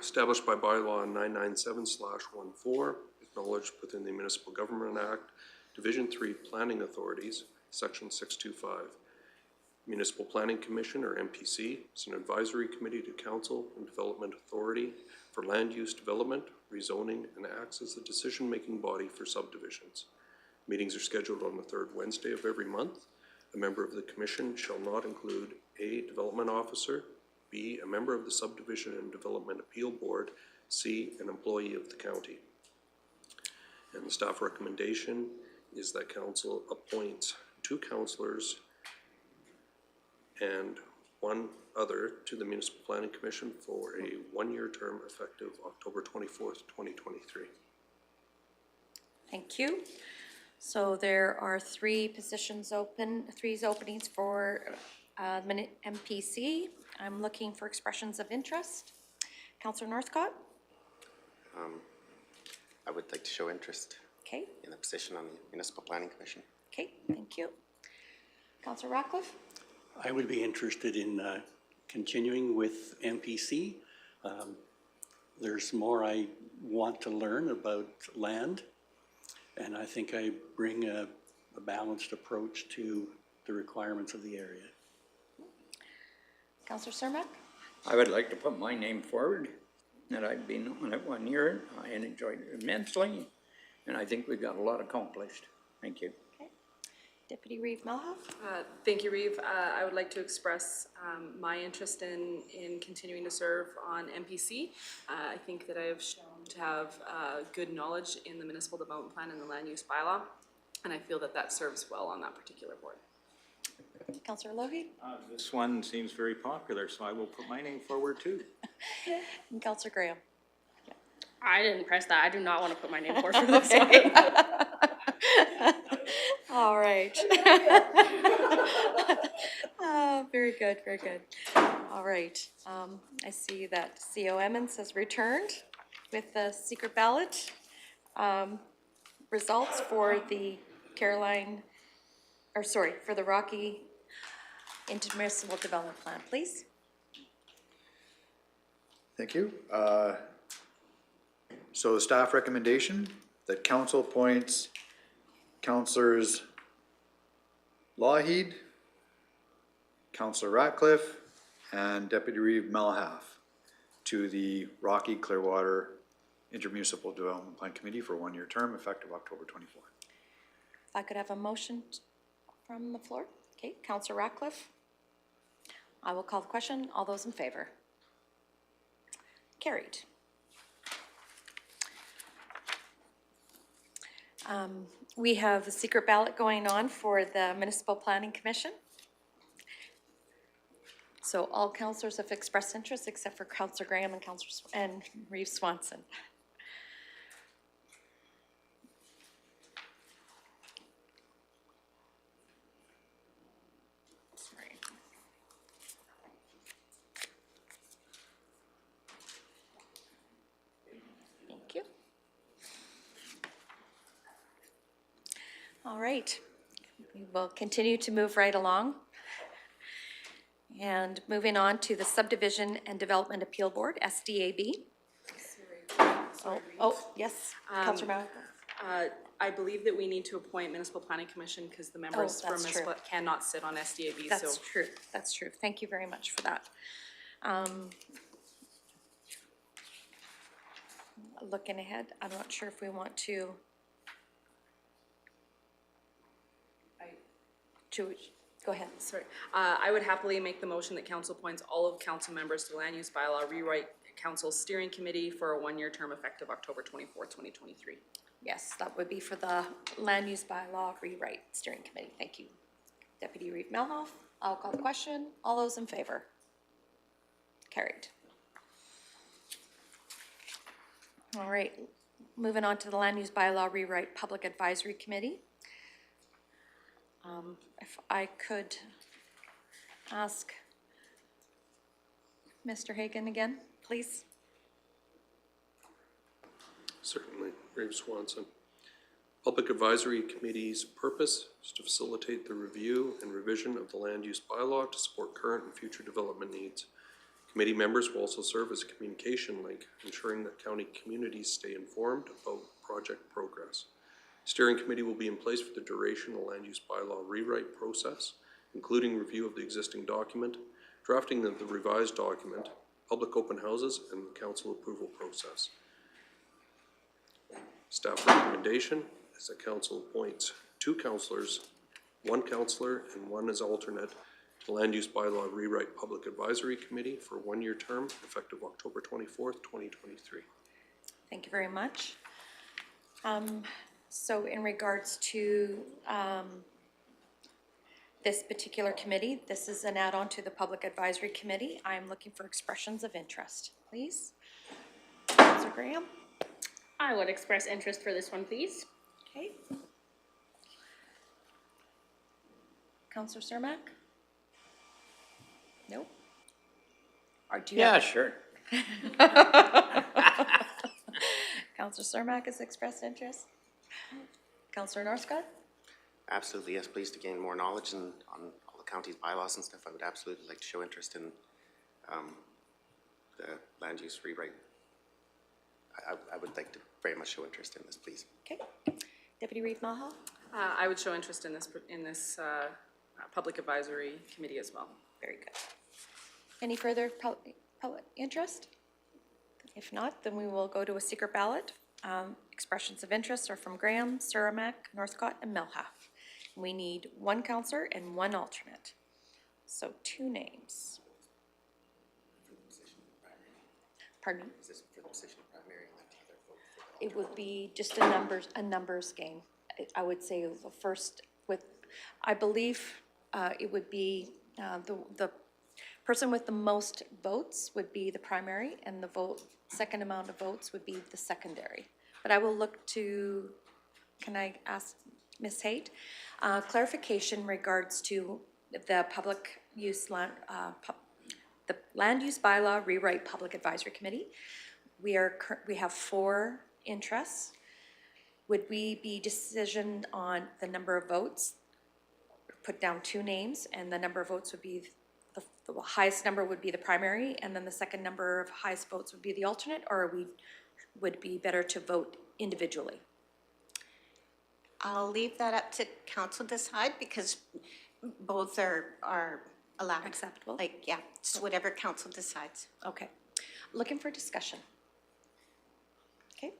Established by bylaw 997/14, acknowledged within the Municipal Government Act, Division 3 Planning Authorities, Section 625. Municipal Planning Commission, or MPC, is an advisory committee to Council and Development Authority for land use development, rezoning, and acts as the decision-making body for subdivisions. Meetings are scheduled on the 3rd Wednesday of every month. A member of the commission shall not include A, development officer, B, a member of the Subdivision and Development Appeal Board, C, an employee of the county. And the staff recommendation is that council appoints 2 councillors and 1 other to the Municipal Planning Commission for a 1-year term effective October 24th, 2023. Thank you. So there are 3 positions open, 3 openings for MPC. I'm looking for expressions of interest. Councillor Northcott? I would like to show interest Okay, in the position on the Municipal Planning Commission. okay, thank you. Councillor Ratcliffe? I would be interested in continuing with MPC. There's more I want to learn about land, and I think I bring a balanced approach to the requirements of the area. Councillor Cermak? I would like to put my name forward, that I've been on it 1 year. I enjoyed it immensely, and I think we got a lot accomplished. Thank you. Okay. Deputy Reeve Melhoff? Thank you, Reeve. I would like to express my interest in continuing to serve on MPC. I think that I have shown to have good knowledge in the municipal development plan and the land use bylaw, and I feel that that serves well on that particular board. Councillor Lohi? This one seems very popular, so I will put my name forward too. And Councillor Graham? I didn't press that. I do not want to put my name forward for this one. All right. Very good, very good. All right. I see that CAO Emmons has returned with the secret ballot results for the for the Rocky Intermunicipal Development Plan, please. Thank you. So the staff recommendation that council appoints councillors Lougheed, Councillor Ratcliffe, and Deputy Reeve Melhoff to the Rocky Clearwater Intermunicipal Development Plan Committee for a 1-year term effective October 24th. If I could have a motion from the floor. Okay, Councillor Ratcliffe. I will call the question. All those in favor? Carried. We have a secret ballot going on for the Municipal Planning Commission. So all councillors have expressed interest except for Councillor Graham and Reeve Swanson. Sorry. Thank you. All right, we will continue to move right along. And moving on to the Subdivision and Development Appeal Board, SDAB. Oh, yes, Councillor Malcolm. I believe that we need to appoint Municipal Planning Commission because the members from that's true. Municipal cannot sit on SDAB. That's true, that's true. Thank you very much for that. Looking ahead, I'm not sure if we want to go ahead. Sorry, I would happily make the motion that council appoints all of council members to the Land Use Bylaw Rewrite Council Steering Committee for a 1-year term effective October 24th, 2023. Yes, that would be for the Land Use Bylaw Rewrite Steering Committee. Thank you. Deputy Reeve Melhoff, I'll call the question. All those in favor? Carried. All right, moving on to the Land Use Bylaw Rewrite Public Advisory Committee. If I could ask Mr. Hagan again, please. Certainly. Reeve Swanson. Public Advisory Committee's purpose is to facilitate the review and revision of the land use bylaw to support current and future development needs. Committee members will also serve as a communication link, ensuring that county communities stay informed about project progress. Steering committee will be in place for the duration of the land use bylaw rewrite process, including review of the existing document, drafting of the revised document, public open houses, and the council approval process. Staff recommendation is that council appoints 2 councillors, 1 councillor, and 1 as alternate to the Land Use Bylaw Rewrite Public Advisory Committee for a 1-year term effective October 24th, 2023. Thank you very much. So in regards to this particular committee, this is an add-on to the Public Advisory Committee. I'm looking for expressions of interest, please. Councillor Graham? I would express interest for this one, please. Okay. Councillor Cermak? No? Or do you Yeah, have? sure. Councillor Cermak has expressed interest. Councillor Northcott? Absolutely, yes, pleased to gain more knowledge on all the county's bylaws and stuff. I would absolutely like to show interest in the land use rewrite. I would like to very much show interest in this, please. Okay. Deputy Reeve Malha? I would show interest in this Public Advisory Committee as well. Very good. Any further public interest? If not, then we will go to a secret ballot. Expressions of interest are from Graham, Suramac, Northcott, and Melhalf. We need one counselor and one alternate. So 2 names. Pardon me? Is this for the position of primary and then other folks? It would be just a numbers game. I would say the first with, I believe it would be the person with the most votes would be the primary, and the second amount of votes would be the secondary. But I will look to, can I ask Ms. Haight, clarification regards to the public use land, the land use bylaw rewrite public advisory committee. We have 4 interests. Would we be decisioned on the number of votes? Put down 2 names, and the number of votes would be the highest number would be the primary, and then the second number of highest votes would be the alternate, or would it be better to vote individually? I'll leave that up to council decide because both are allowed. Acceptable? Like, yeah, it's whatever council decides. Okay. Looking for discussion. Okay.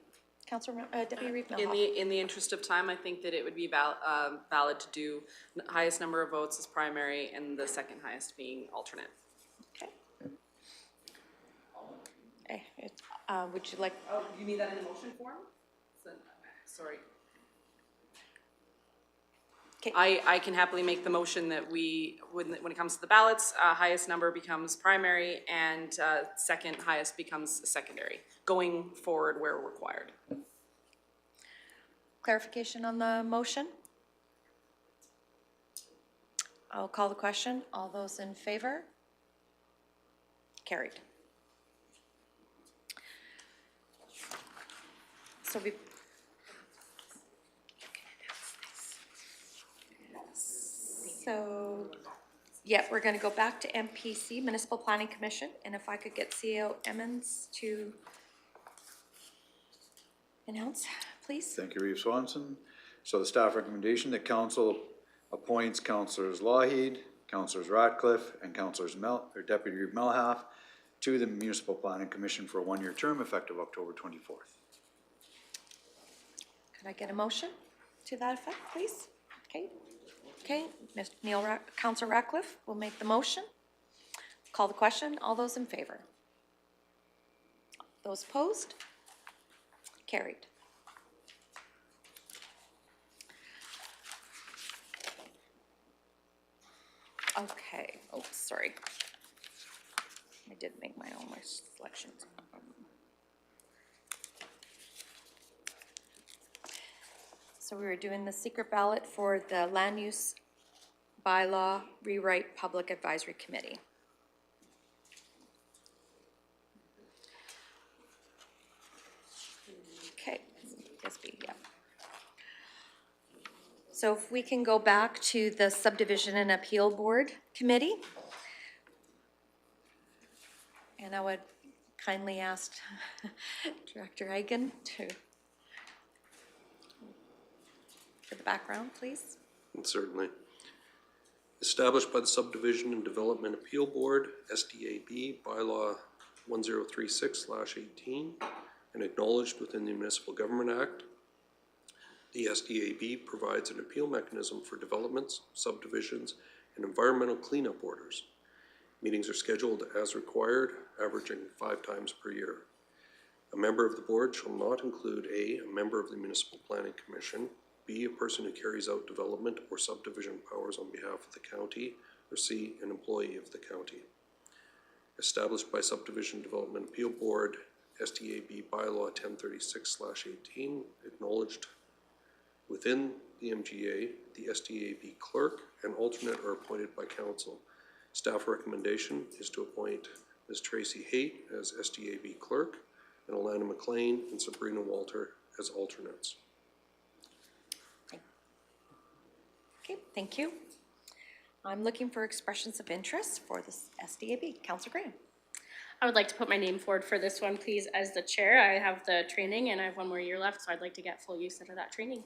Councilor, Deputy Reeve Malha. In the interest of time, I think that it would be valid to do highest number of votes as primary and the second highest being alternate. Okay. Would you like? Oh, you need that in a motion form? Sorry. Okay. I can happily make the motion that when it comes to the ballots, highest number becomes primary and second highest becomes secondary, going forward where required. Clarification on the motion? I'll call the question. All those in favor? Carried. So, yeah, we're going to go back to MPC, Municipal Planning Commission, and if I could get CAO Emmons to announce, please. Thank you, Reeve Swanson. So the staff recommendation that council appoints councillors Lougheed, councillors Ratcliffe, and councillors Deputy Reeve Melhalf to the Municipal Planning Commission for a 1-year term effective October 24th. Could I get a motion to that effect, please? Okay. Okay, Councillor Ratcliffe will make the motion. Call the question. All those in favor? Those opposed? Carried. Okay, oh, sorry. I did make my own selections. So we were doing the secret ballot for the Land Use Bylaw Rewrite Public Advisory Committee. Okay, yeah. So if we can go back to the Subdivision and Appeal Board Committee. And I would kindly ask Director Egan to for the background, please. Certainly. Established by the Subdivision and Development Appeal Board, SDAB, Bylaw 1036/18, and acknowledged within the Municipal Government Act, the SDAB provides an appeal mechanism for developments, subdivisions, and environmental cleanup orders. Meetings are scheduled as required, averaging 5 times per year. A member of the board shall not include A member of the Municipal Planning Commission, B, a person who carries out development or subdivision powers on behalf of the county, or C, an employee of the county. Established by Subdivision Development Appeal Board, SDAB Bylaw 1036/18, acknowledged within the MGA, the SDAB clerk and alternate are appointed by council. Staff recommendation is to appoint Ms. Tracy Haight as SDAB clerk and Alana McLean and Sabrina Walter as alternates. Okay, thank you. I'm looking for expressions of interest for this SDAB. Councillor Graham. I would like to put my name forward for this one, please, as the chair. I have the training and I have one more year left, so I'd like to get full use out of that training.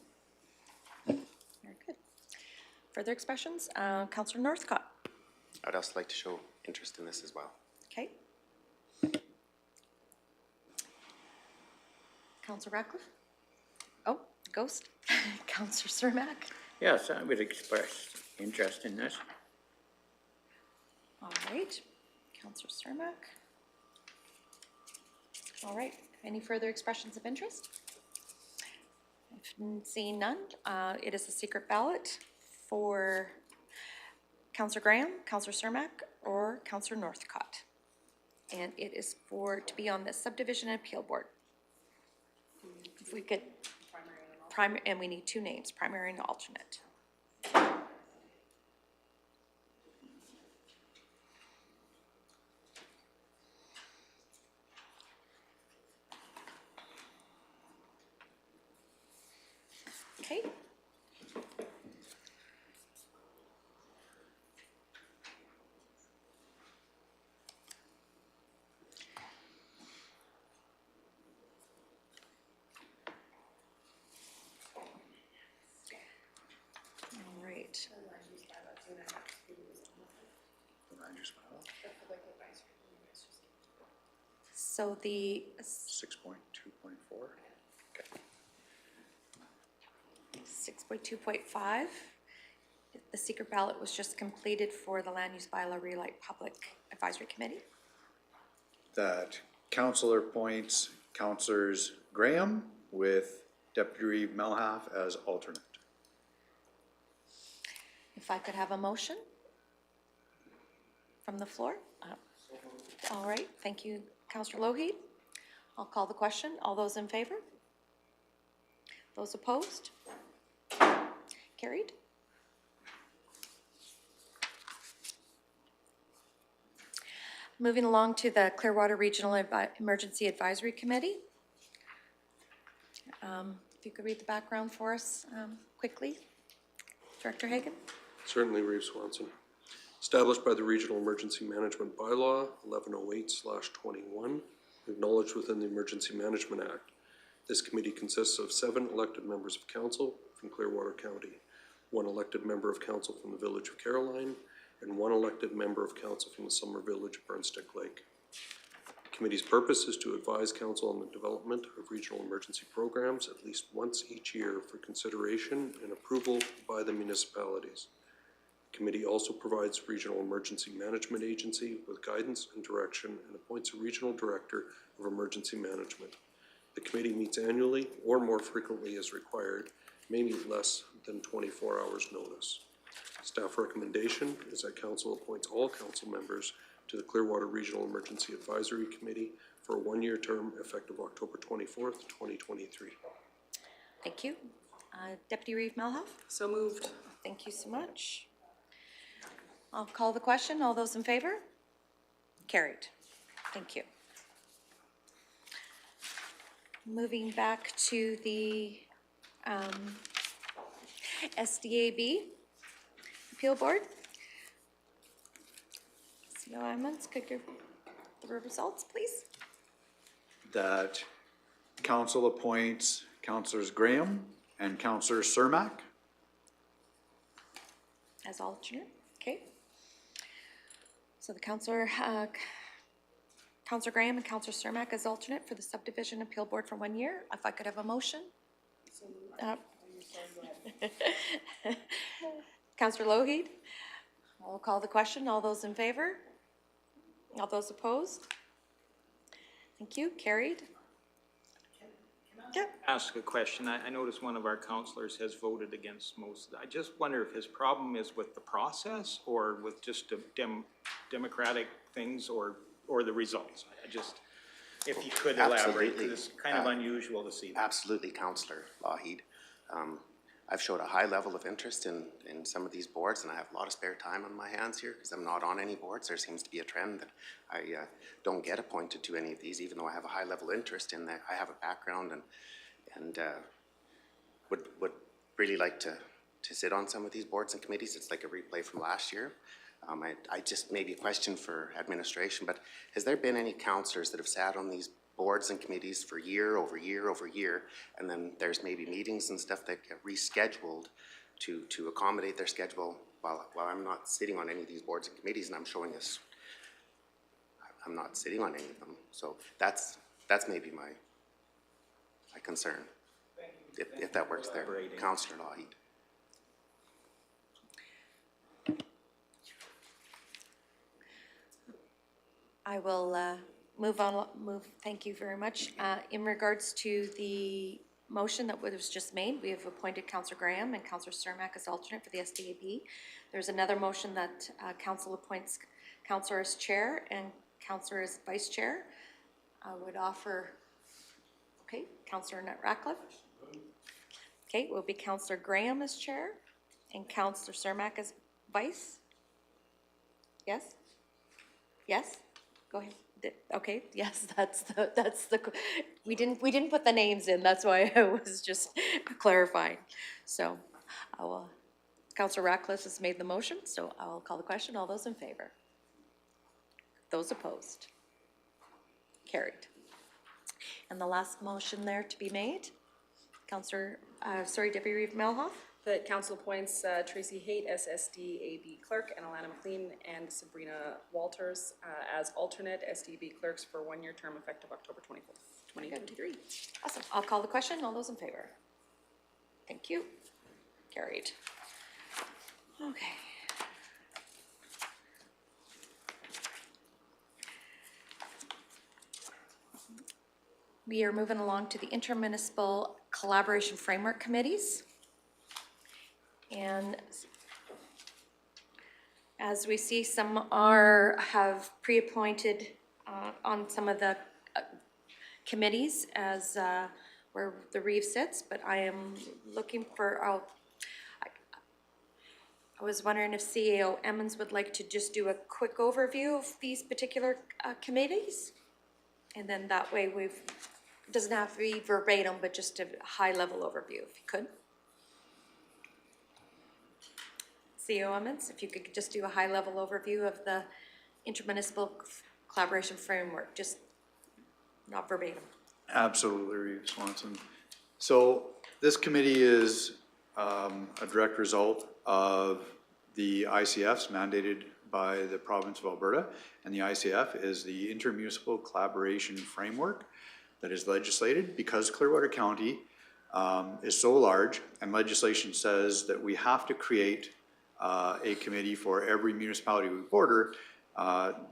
Very good. Further expressions? Councillor Northcott. I'd also like to show interest in this as well. Okay. Councillor Ratcliffe? Oh, ghost. Councillor Cermak? Yes, I would express interest in this. All right. Councillor Cermak? All right. Any further expressions of interest? If seeing none, it is a secret ballot for Councillor Graham, Councillor Cermak, or Councillor Northcott. And it is to be on the Subdivision and Appeal Board. If we could, and we need two names, primary and alternate. Okay. All right. So the 6.2.4. 6.2.5, the secret ballot was just completed for the Land Use Bylaw Relight Public Advisory Committee. That councillor appoints councillors Graham with Deputy Reeve Melhoff as alternate. If I could have a motion from the floor. All right, thank you, Councillor Lougheed. I'll call the question. All those in favor? Those opposed? Carried. Moving along to the Clearwater Regional Emergency Advisory Committee. If you could read the background for us quickly, Director Hagan. Certainly, Reeve Swanson. Established by the Regional Emergency Management Bylaw 1108/21, acknowledged within the Emergency Management Act. This committee consists of 7 elected members of council from Clearwater County, 1 elected member of council from the Village of Caroline, and 1 elected member of council from the Summer Village of Burnstick Lake. The committee's purpose is to advise council on the development of regional emergency programs at least once each year for consideration and approval by the municipalities. The committee also provides Regional Emergency Management Agency with guidance and direction and appoints a regional director of emergency management. The committee meets annually or more frequently as required, may meet less than 24 hours notice. Staff recommendation is that council appoints all council members to the Clearwater Regional Emergency Advisory Committee for a 1-year term effective October 24th, 2023. Thank you. Deputy Reeve Melhoff. So moved. Thank you so much. I'll call the question. All those in favor? Carried. Thank you. Moving back to the SDAB Appeal Board. CAO Emmons, could give the results, please? That council appoints councillors Graham and councillor Cermak. As alternate, okay. So the Councillor Graham and Councillor Cermak as alternate for the Subdivision Appeal Board for 1 year. If I could have a motion? Councillor Lougheed, I'll call the question. All those in favor? All those opposed? Thank you. Carried. Yep. Ask a question. I noticed one of our councillors has voted against most. I just wonder if his problem is with the process or with just the democratic things or the results. I just, if you could elaborate, because it's kind of unusual to see that. Absolutely, Councillor Lougheed. I've showed a high level of interest in some of these boards, and I have a lot of spare time on my hands here because I'm not on any boards. There seems to be a trend that I don't get appointed to any of these, even though I have a high level interest in that. I have a background and would really like to sit on some of these boards and committees. It's like a replay from last year. I just, maybe a question for administration, but has there been any counselors that have sat on these boards and committees for year over year over year, and then there's maybe meetings and stuff that get rescheduled to accommodate their schedule while I'm not sitting on any of these boards and committees, and I'm showing this, I'm not sitting on any of them. So that's maybe my concern, if that works there. Councillor Lougheed. I will thank you very much. In regards to the motion that was just made, we have appointed Councillor Graham and Councillor Cermak as alternate for the SDAB. There's another motion that council appoints Councillor as chair and Councillor as vice chair. I would offer, okay, Councillor Ratcliffe. Okay, it will be Councillor Graham as chair and Councillor Cermak as vice. Yes? Yes? Go ahead. Okay, yes, that's the, we didn't put the names in, that's why I was just clarifying. So, I will, Councillor Ratcliffe has made the motion, so I will call the question. All those in favor? Those opposed? Carried. And the last motion there to be made, Deputy Reeve Melhoff. That council appoints Tracy Haight as SDAB clerk and Alana McLean and Sabrina Walters as alternate SDAB clerks for one-year term effective October 24th, 2023. Awesome. I'll call the question. All those in favor? Thank you. Carried. Okay. We are moving along to the Intermunicipal Collaboration Framework Committees. And as we see, some have pre-appointed on some of the committees as where the Reeve sits, but I am looking for, I was wondering if CAO Emmons would like to just do a quick overview of these particular committees. And then that way it doesn't have to be verbatim, but just a high-level overview, if you could. CAO Emmons, if you could just do a high-level overview of the Intermunicipal Collaboration Framework, just not verbatim. Absolutely, Reeve Swanson. So this committee is a direct result of the ICFs mandated by the province of Alberta, and the ICF is the Intermunicipal Collaboration Framework that is legislated because Clearwater County is so large, and legislation says that we have to create a committee for every municipality we border.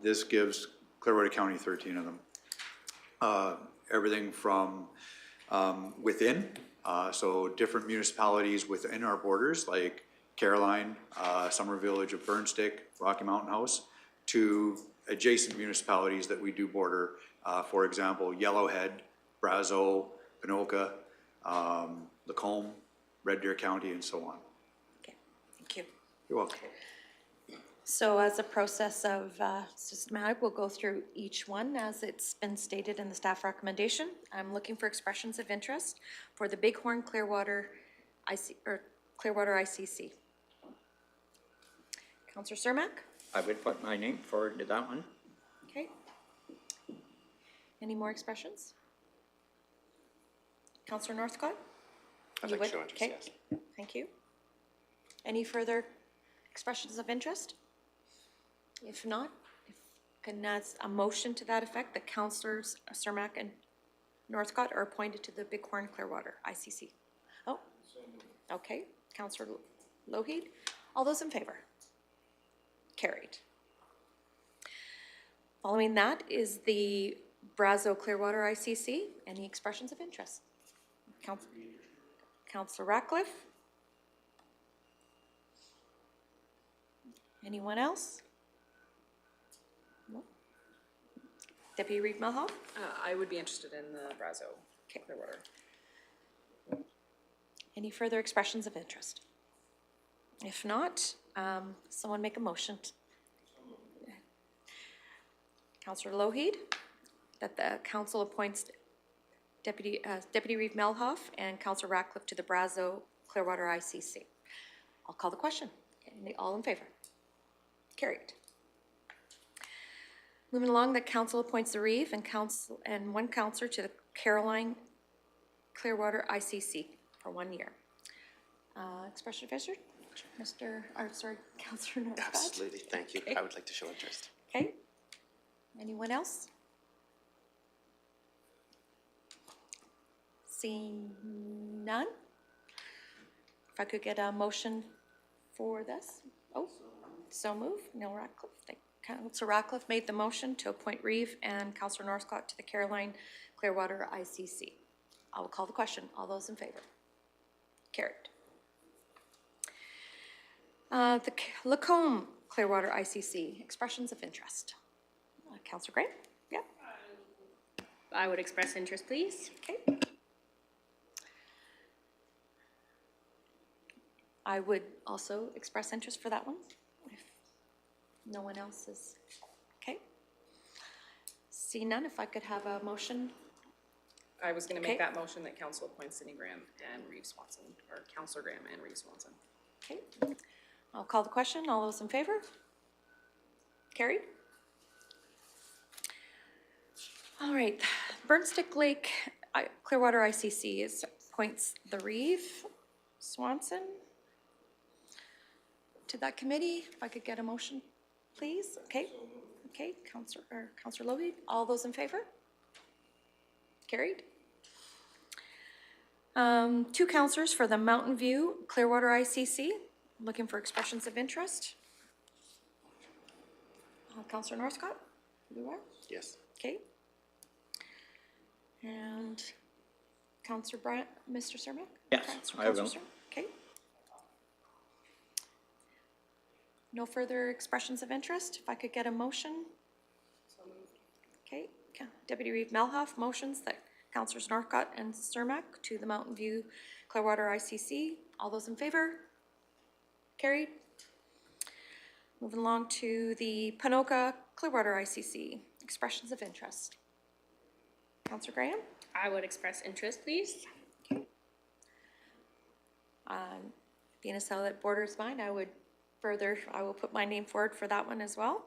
This gives Clearwater County 13 of them. Everything from within, so different municipalities within our borders, like Caroline, Summer Village of Burnstick, Rocky Mountain House, to adjacent municipalities that we do border. For example, Yellowhead, Brazeau, Pinoka, Lacombe, Red Deer County, and so on. Okay, thank you. You're welcome. So as a process of systematic, we'll go through each one as it's been stated in the staff recommendation. I'm looking for expressions of interest for the Bighorn Clearwater ICC. Councillor Cermak? I would put my name forward to that one. Okay. Any more expressions? Councillor Northcott? I'd You like to show would? interest, Okay. yes. Thank you. Any further expressions of interest? If not, can ask a motion to that effect that Councillors Cermak and Northcott are appointed to the Bighorn Clearwater ICC. Oh, okay. Councillor Lougheed. All those in favor? Carried. Following that is the Brazeau Clearwater ICC. Any expressions of interest? Councillor Ratcliffe? Anyone else? No? Deputy Reeve Melhoff? I would be interested in the Brazeau Clearwater. Any further expressions of interest? If not, someone make a motion. Councillor Lougheed, that the council appoints Deputy Reeve Melhoff and Councillor Ratcliffe to the Brazeau Clearwater ICC. I'll call the question. All in favor? Carried. Moving along, the council appoints the Reeve and one counselor to the Clearwater ICC for 1 year. Expression of interest, Councillor Northcott. Absolutely, thank you. Okay. I would like to show interest. Okay. Anyone else? Seeing none? If I could get a motion for this? Oh, so moved. Neil Ratcliffe. Councillor Ratcliffe made the motion to appoint Reeve and Councillor Northcott to the Clearwater ICC. I will call the question. All those in favor? Carried. The Lacombe Clearwater ICC, expressions of interest. Councillor Gray? Yeah. I would express interest, please. Okay. I would also express interest for that one, if no one else is, okay. See none, if I could have a motion. I was gonna Okay. make that motion that council appoints Cindy Graham and Reeve Swanson, or Councillor Graham and Reeve Swanson. Okay. I'll call the question. All those in favor? Carried. All right, Burnstick Lake Clearwater ICC appoints the Reeve Swanson to that committee. If I could get a motion, please. Okay. Okay, Councillor Lowy, all those in favor? Carried. 2 councillors for the Mountain View Clearwater ICC, looking for expressions of interest. Councillor Northcott, you are? Yes. Okay. And Councillor Bryant, Mr. Cermak? Yes, I will. Okay. No further expressions of interest? If I could get a motion? Okay, Deputy Reeve Melhoff motions that Councillors Northcott and Cermak to the Mountain View Clearwater ICC. All those in favor? Carried. Moving along to the Ponoka Clearwater ICC, expressions of interest. Councillor Graham? I would express interest, please. Being as how that borders mine, I will put my name forward for that one as well.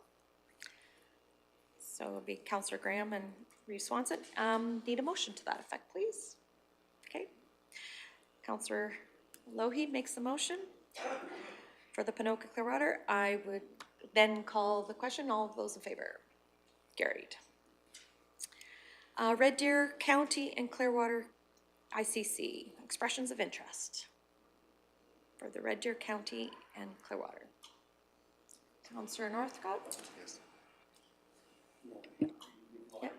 So it'll be Councillor Graham and Reeve Swanson. Need a motion to that effect, please. Okay. Councillor Lougheed makes the motion for the Ponoka Clearwater. I would then call the question. All of those in favor? Carried. Red Deer County and Clearwater ICC, expressions of interest for the Red Deer County and Clearwater. Councillor Northcott? Yes. Yep.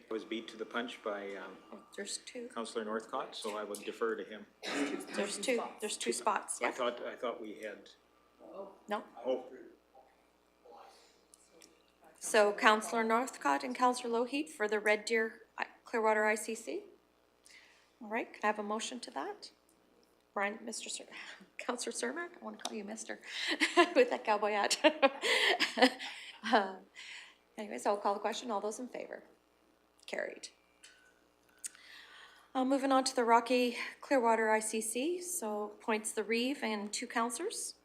I was beat to the punch by There's 2. Councillor Northcott, so I would defer to him. There's two spots, I yeah? thought we had, No? oh, So Councillor Northcott and Councillor Lougheed for the Red Deer Clearwater ICC. All right, can I have a motion to that? Brian, Councillor Cermak, I want to call you Mr. with that cowboy hat. Anyways, I'll call the question. All those in favor? Carried. Moving on to the Rocky Clearwater ICC, so appoints the Reeve and 2 councillors.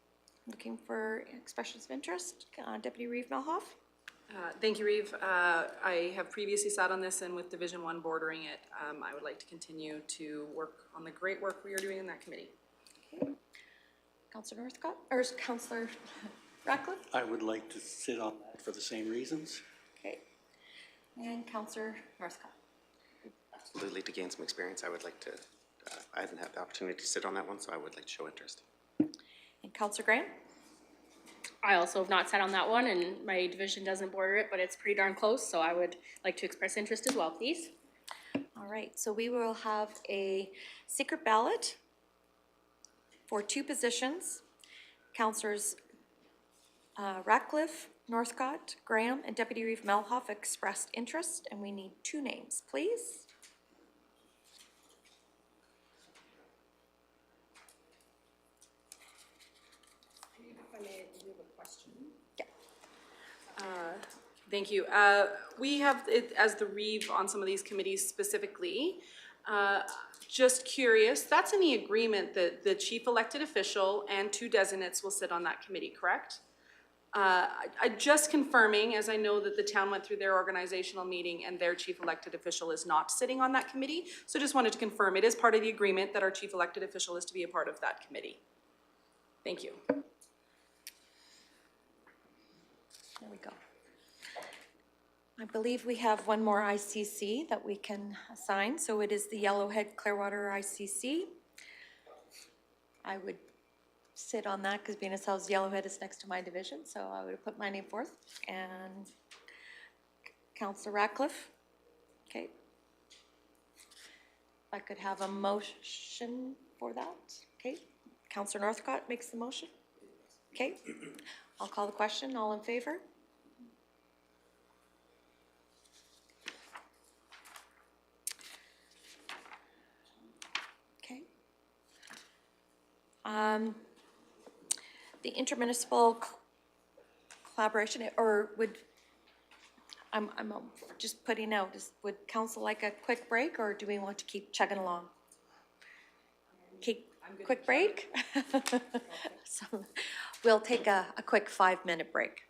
Looking for expressions of interest. Deputy Reeve Melhoff. Thank you, Reeve. I have previously sat on this, and with Division 1 bordering it, I would like to continue to work on the great work we are doing in that committee. Okay. Councillor Northcott, or Councillor Ratcliffe? I would like to sit on that for the same reasons. Okay. And Councillor Northcott. Absolutely, to gain some experience, I would like to, I haven't had the opportunity to sit on that one, so I would like to show interest. And Councillor Graham? I also have not sat on that one, and my division doesn't border it, but it's pretty darn close, so I would like to express interest as well, please. All right, so we will have a secret ballot for 2 positions. Councillors Ratcliffe, Northcott, Graham, and Deputy Reeve Melhoff expressed interest, and we need 2 names, please. Thank you. We have it as the Reeve on some of these committees specifically. Just curious, that's in the agreement that the chief elected official and 2 designates will sit on that committee, correct? I just confirming, as I know that the town went through their organizational meeting and their chief elected official is not sitting on that committee. So just wanted to confirm, it is part of the agreement that our chief elected official is to be a part of that committee. Thank you. There we go. I believe we have one more ICC that we can assign, so it is the Yellowhead Clearwater ICC. I would sit on that because being as how Yellowhead is next to my division, so I would put my name forth. And Councillor Ratcliffe, okay. If I could have a motion for that, okay. Councillor Northcott makes the motion, okay. I'll call the question, all in favor? Okay. The intermunicipal collaboration, or would, I'm just putting out, would council like a quick break, or do we want to keep chugging along? Keep, quick break? So, we'll take a quick 5-minute break.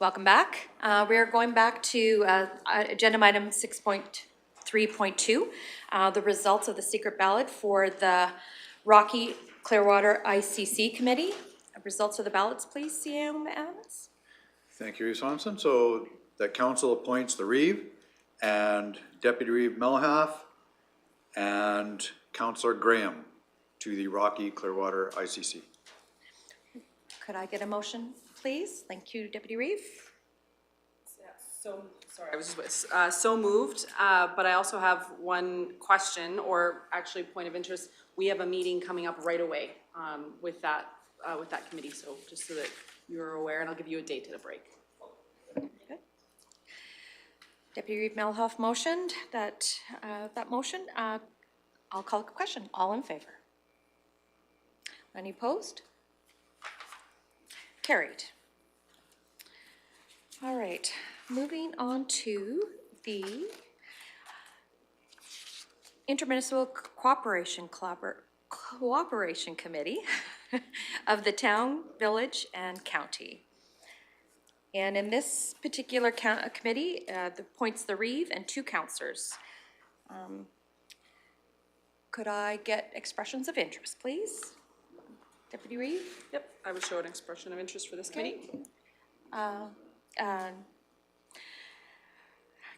Welcome back. We are going back to agenda item 6.3.2, the results of the secret ballot for the Rocky Clearwater ICC Committee. Results of the ballots, please, CAO Emmons. Thank you, Swanson. So the council appoints the Reeve and Deputy Reeve Melhoff and Councillor Graham to the Rocky Clearwater ICC. Could I get a motion, please? Thank you, Deputy Reeve. So, sorry, I was just, so moved, but I also have one question, or actually point of interest. We have a meeting coming up right away, with that committee, so just so that you're aware, and I'll give you a date at a break. Okay. Deputy Reeve Melhoff motioned that motion. I'll call a question. All in favor? Any opposed? Carried. All right, moving on to the Intermunicipal Cooperation Committee of the town, village, and county. And in this particular committee, appoints the Reeve and 2 councillors. Could I get expressions of interest, please? Deputy Reeve? Yep, I would show an expression of interest for this committee.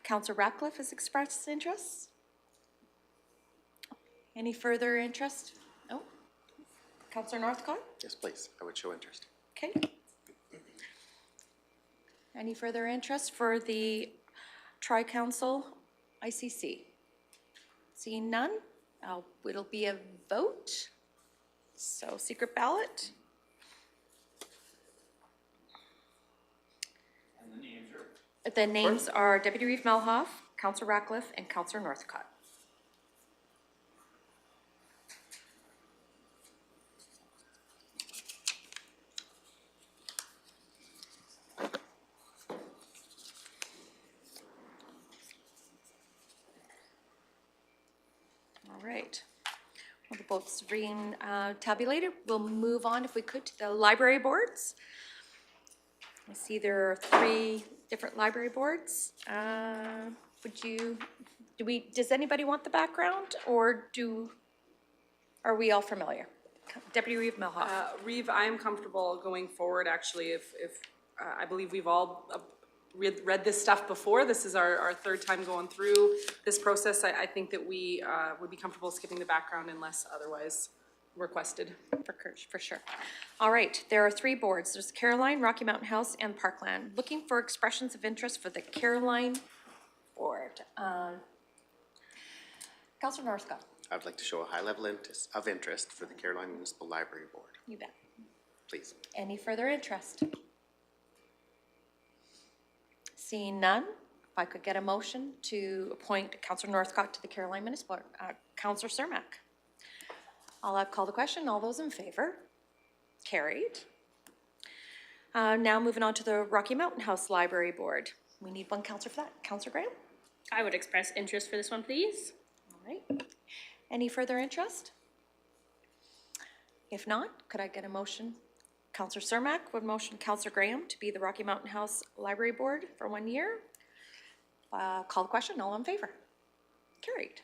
Councillor Ratcliffe has expressed interest. Any further interest? No? Councillor Northcott? Yes, please, I would show interest. Okay. Any further interest for the Tri-Council ICC? Seeing none, it'll be a vote. So secret ballot. And the names are? The names are Deputy Reeve Melhoff, Councillor Ratcliffe, and Councillor Northcott. All right. Well, the votes being tabulated, we'll move on, if we could, to the library boards. I see there are 3 different library boards. Does anybody want the background, or are we all familiar? Deputy Reeve Melhoff. Reeve, I am comfortable going forward, actually, if I believe we've all read this stuff before. This is our 3rd time going through this process. I think that we would be comfortable skipping the background unless otherwise requested. For sure. All right, there are 3 boards. There's Caroline, Rocky Mountain House, and Parkland. Looking for expressions of interest for the Caroline board. Councillor Northcott. I would like to show a high level of interest for the Caroline Municipal Library Board. You bet. Please. Any further interest? Seeing none, if I could get a motion to appoint Councillor Northcott to the Caroline Municipal, Councillor Cermak. I'll call the question. All those in favor? Carried. Now moving on to the Rocky Mountain House Library Board. We need 1 councillor for that. Councillor Graham? I would express interest for this one, please. All right. Any further interest? If not, could I get a motion? Councillor Cermak would motion Councillor Graham to be the Rocky Mountain House Library Board for 1 year. Call the question. All in favor? Carried.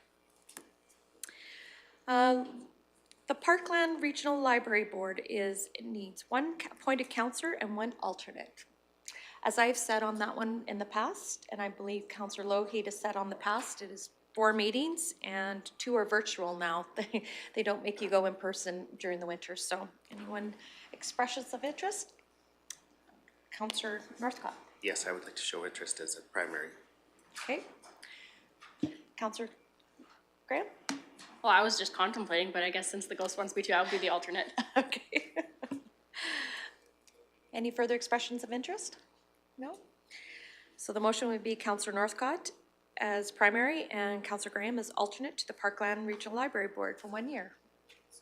The Parkland Regional Library Board needs 1 appointed councillor and 1 alternate. As I've said on that one in the past, and I believe Councillor Lougheed has said on the past, it is 4 meetings and 2 are virtual now. They don't make you go in person during the winter. So anyone expressions of interest? Councillor Northcott. Yes, I would like to show interest as a primary. Okay. Councillor Graham? Well, I was just contemplating, but I guess since the ghost wants me to, I'll be the alternate. Okay. Any further expressions of interest? No? So the motion would be Councillor Northcott as primary and Councillor Graham as alternate to the Parkland Regional Library Board for 1 year.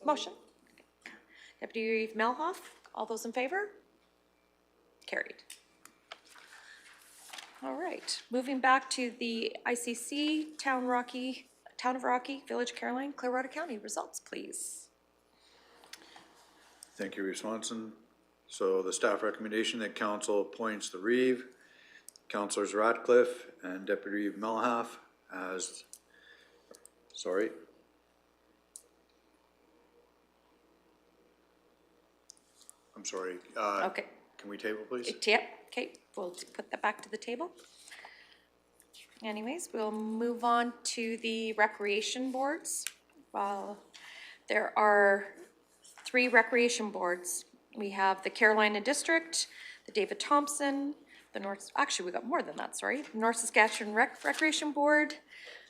Motion. Deputy Reeve Melhoff, all those in favor? Carried. All right, moving back to the ICC, Town of Rocky, Village Caroline, Clearwater County. Results, please. Thank you, Reeve Swanson. So the staff recommendation that council appoints the Reeve, Councilors Ratcliffe and Deputy Melhaff as, sorry. I'm sorry. Okay. Can we table, please? Yep, okay, we'll put that back to the table. Anyways, we'll move on to the recreation boards. Well, there are 3 recreation boards. We have the Carolina District, the David Thompson, the North, actually, we got more than that, sorry. North Saskatchewan Recreation Board,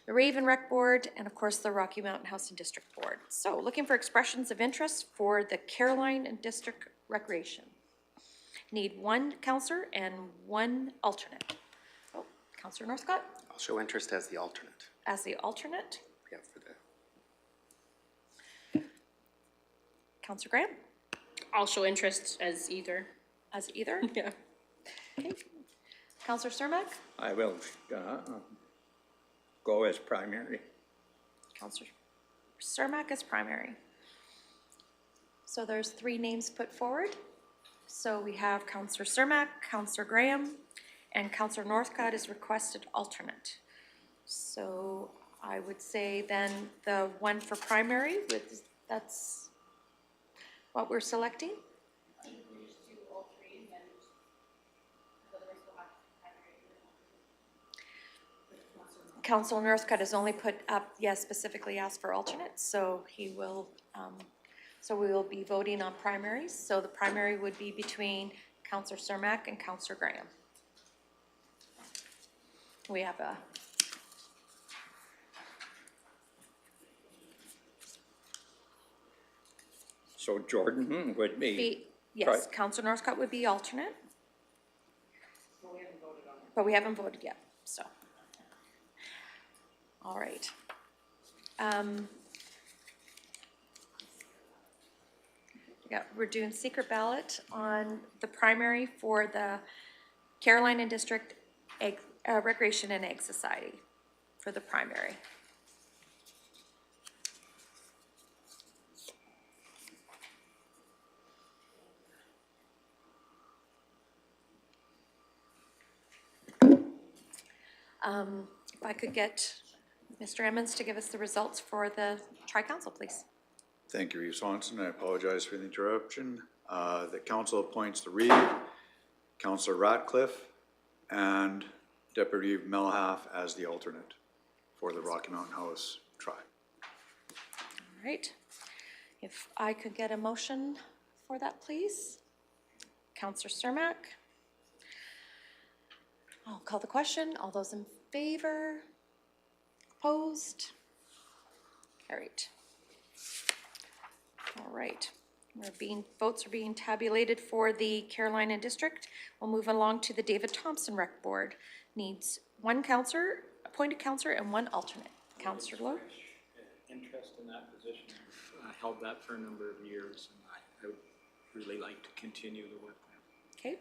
the Raven Rec Board, and of course, the Rocky Mountain House and District Board. So looking for expressions of interest for the Carolina District Recreation. Need 1 counselor and 1 alternate. Oh, Counselor Northcott I'll show interest as the alternate. as the alternate. Yeah, for the, Counselor Graham I'll show interest as either. as either. Yeah. Okay. Counselor Cermak, I will go as primary. Counselor Cermak as primary. So there's 3 names put forward. So we have Counselor Cermak, Counselor Graham, and Counselor Northcott is requested alternate. So I would say then the one for primary, with, that's what we're selecting? Councilor Northcott has only put up, yes, specifically asked for alternates, so he will, so we will be voting on primaries. So the primary would be between Councilor Cermak and Councilor Graham. We have a, So Jordan would be, yes, Councilor Northcott would be alternate. But we haven't voted yet, so. All right. Yeah, we're doing secret ballot on the primary for the Carolina District Recreation and Ag Society for the primary. If I could get Mr. Emmons to give us the results for the tri-council, please. Thank you, Reeve Swanson. I apologize for the interruption. The council appoints the Reeve, Councilor Ratcliffe, and Deputy Melhaff as the alternate for the Rocky Mountain House Tri. All right. If I could get a motion for that, please. Councilor Cermak. I'll call the question. All those in favor? Opposed? Carried. All right. Votes are being tabulated for the Carolina District. We'll move along to the David Thompson Rec Board. Needs 1 counselor, appointed counselor, and 1 alternate. Counselor Lowe? Interest in that position. I held that for a number of years, and I would really like to continue the work there. Okay.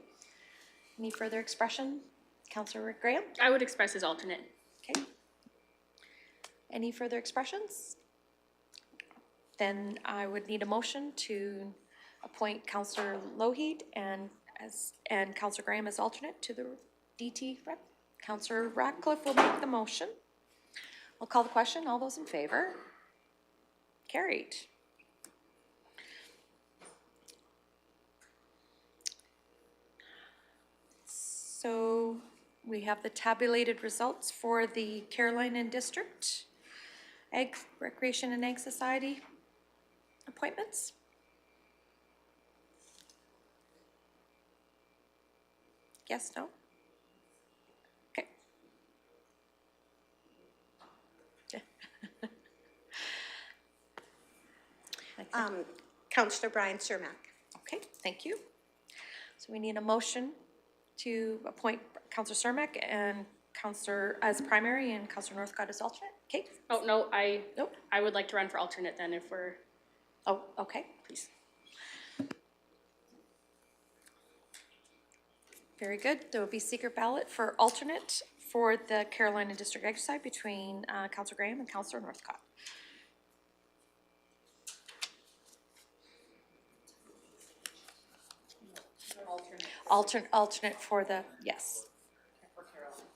Any further expression? Counselor Rick Graham? I would express as alternate. Okay. Any further expressions? Then I would need a motion to appoint Counselor Lougheed and Counselor Graham as alternate to the DT rep. Counselor Ratcliffe will make the motion. I'll call the question. All those in favor? Carried. So we have the tabulated results for the Carolina District Ag Recreation and Ag Society appointments. Yes, no? Okay. Councillor Brian Cermak. Okay, thank you. So we need a motion to appoint Councillor Cermak and Councillor as primary and Councillor Northcott as alternate. Kate? Oh, no, Nope. I would like to run for alternate then if we're, Oh, okay, please. Very good. There will be secret ballot for alternate for the Carolina District Exercise between Councillor Graham and Councillor Northcott. alternate for the, yes.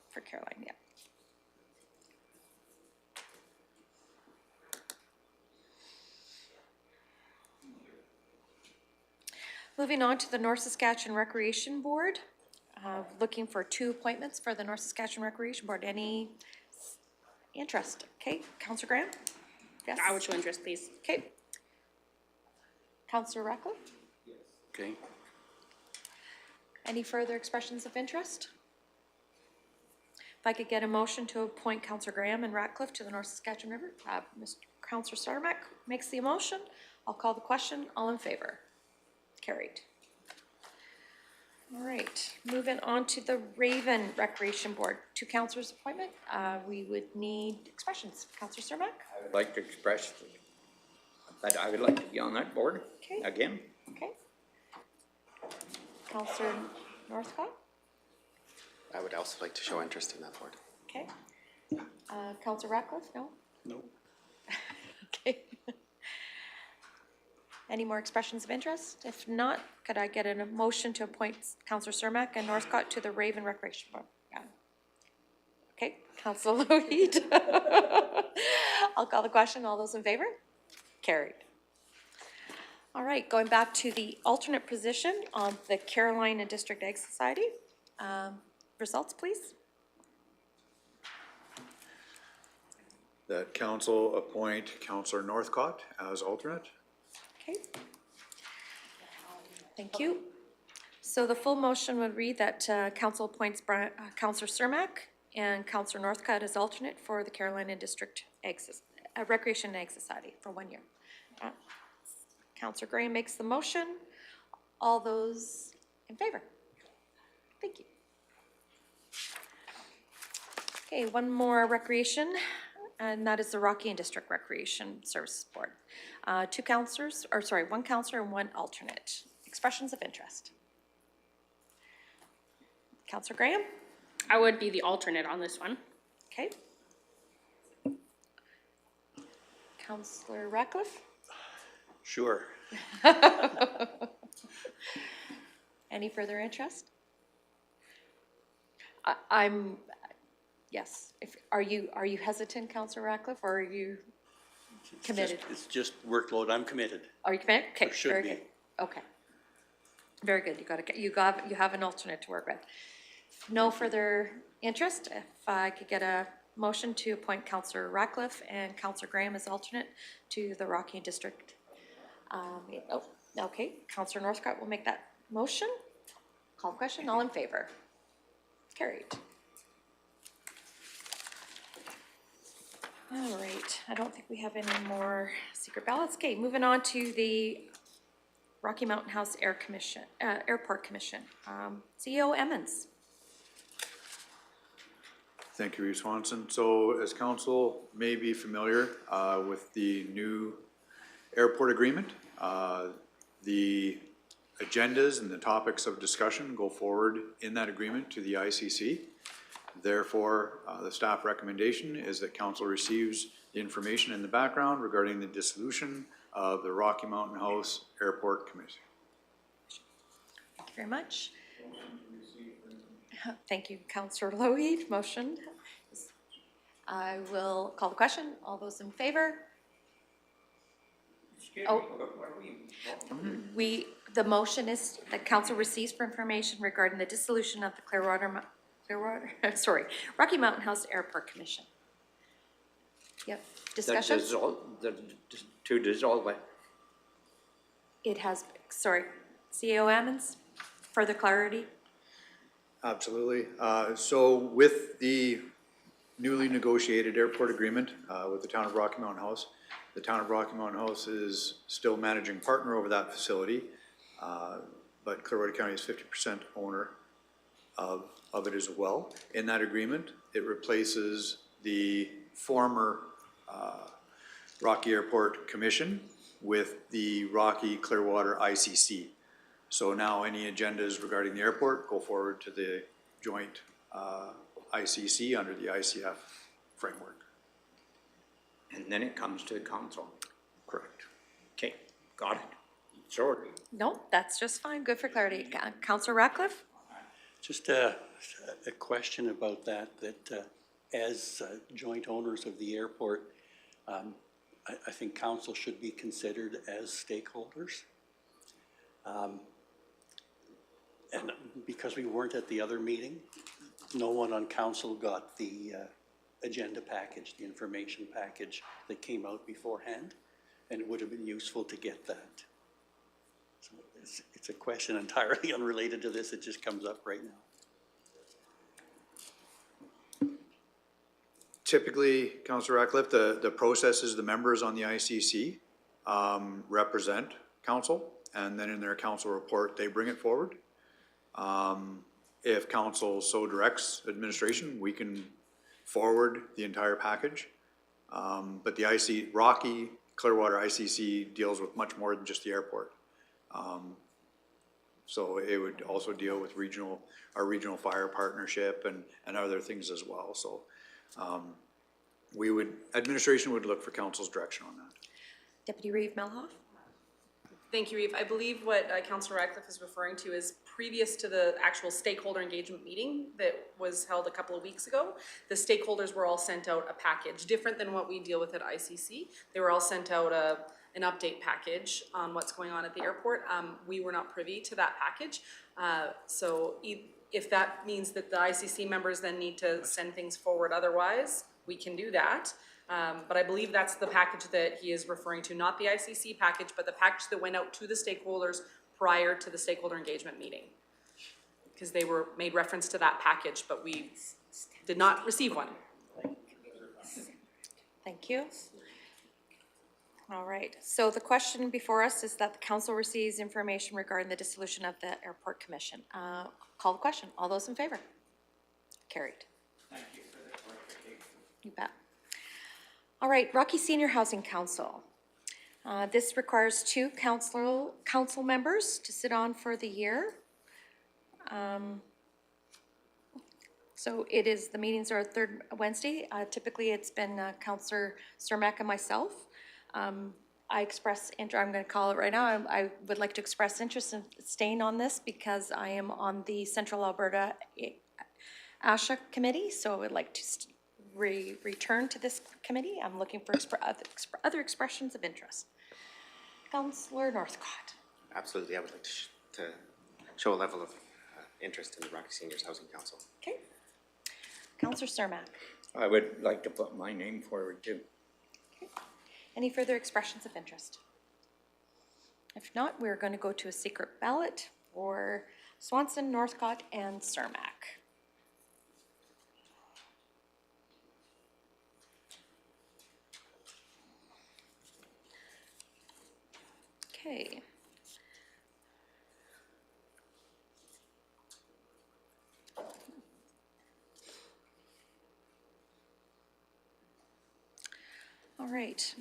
For Caroline, yeah. Moving on to the North Saskatchewan Recreation Board, looking for 2 appointments for the North Saskatchewan Recreation Board. Any interest? Okay, Councillor Graham? Yes? I would show interest, please. Okay. Councillor Ratcliffe? Okay. Any further expressions of interest? If I could get a motion to appoint Councillor Graham and Ratcliffe to the North Saskatchewan River. Mr. Councillor Sarmac makes the motion. I'll call the question. All in favor? Carried. All right, moving on to the Raven Recreation Board. 2 councillors appointment. We would need expressions. Councillor Sarmac? I would like to express that I would like to be on that board Okay. again. Okay. Councillor Northcott? I would also like to show interest in that board. Okay. Councillor Ratcliffe? No? No. Okay. Any more expressions of interest? If not, could I get a motion to appoint Councillor Cermak and Northcott to the Raven Recreation Board? Yeah. Okay, Councillor Loheed. I'll call the question. All those in favor? Carried. All right, going back to the alternate position on the Carolina District Ag Society. Results, please. That council appoint Councillor Northcott as alternate. Okay. Thank you. So the full motion would read that council appoints Councillor Cermak and Councillor Northcott as alternate for the Carolina District Recreation and Ag Society for 1 year. Councillor Graham makes the motion. All those in favor? Thank you. Okay, one more recreation, and that is the Rockingham District Recreation Services Board. 2 councillors, or sorry, 1 councillor and 1 alternate. Expressions of interest. Councillor Graham? I would be the alternate on this one. Okay. Councillor Ratcliffe? Sure. Any further interest? I'm, yes. Are you hesitant, Councillor Ratcliffe, or are you committed? It's just workload. I'm committed. Are you committed? Okay, Or should very be. good. Okay. Very good. You have an alternate to work with. No further interest. If I could get a motion to appoint Councillor Ratcliffe and Councillor Graham as alternate to the Rockingham District. Okay. Councillor Northcott will make that motion. Call the question. All in favor? Carried. All right. I don't think we have any more secret ballots. Okay, moving on to the Rocky Mountain House Airport Commission. CEO Emmons. Thank you, Reeve Swanson. So as council may be familiar with the new airport agreement, the agendas and the topics of discussion go forward in that agreement to the ICC. Therefore, the staff recommendation is that council receives the information in the background regarding the dissolution of the Rocky Mountain House Airport Committee. Thank you very much. Thank you, Councillor Loheed. Motion. I will call the question. All those in favor? Oh, the motion is that council receives for information regarding the dissolution of the Rocky Mountain House Airport Commission. Yep, discussion? To dissolve it. It has, sorry, CAO Emmons, further clarity? Absolutely. So with the newly negotiated airport agreement with the town of Rocky Mountain House, the town of Rocky Mountain House is still managing partner over that facility, but Clearwater County is 50% owner of it as well. In that agreement, it replaces the former Rocky Airport Commission with the Rocky Clearwater ICC. So now any agendas regarding the airport go forward to the joint ICC under the ICF framework. And then it comes to the council. Correct. Okay, got it. Sorry. No, that's just fine. Good for clarity. Councillor Ratcliffe? Just a question about that, as joint owners of the airport, I think council should be considered as stakeholders. And because we weren't at the other meeting, no one on council got the agenda package, the information package that came out beforehand, and it would have been useful to get that. So it's a question entirely unrelated to this, it just comes up right now. Typically, Councillor Ratcliffe, the process is the members on the ICC represent council, and then in their council report, they bring it forward. If council so directs administration, we can forward the entire package. But the Clearwater ICC deals with much more than just the airport. So it would also deal with our regional fire partnership and other things as well. So administration would look for council's direction on that. Deputy Reeve Melhoff? Thank you, Reeve. I believe what Councillor Ratcliffe is referring to is previous to the actual stakeholder engagement meeting that was held a couple of weeks ago, the stakeholders were all sent out a package, different than what we deal with at ICC. They were all sent out an update package on what's going on at the airport. We were not privy to that package. So if that means that the ICC members then need to send things forward otherwise, we can do that. But I believe that's the package that he is referring to, not the ICC package, but the package that went out to the stakeholders prior to the stakeholder engagement meeting. Because they were made reference to that package, but we did not receive one. Thank you. All right, so the question before us is that the council receives information regarding the dissolution of the Airport Commission. Call the question. All those in favor? Carried. Thank you for the clarification. You bet. All right, Rocky Senior Housing Council. This requires 2 council members to sit on for the year. So the meetings are third Wednesday. Typically, it's been Councillor Cermak and myself. I'm going to call it right now. I would like to express interest in staying on this because I am on the Central Alberta ASHA committee, so I would like to return to this committee. I'm looking for other expressions of interest. Councillor Northcott. Absolutely, I would like to show a level of interest in the Rocky Seniors Housing Council. Okay. Councillor Cermak. I would like to put my name forward too. Okay. Any further expressions of interest? If not, we're going to go to a secret ballot for Swanson, Northcott, and Cermak. Okay. All right,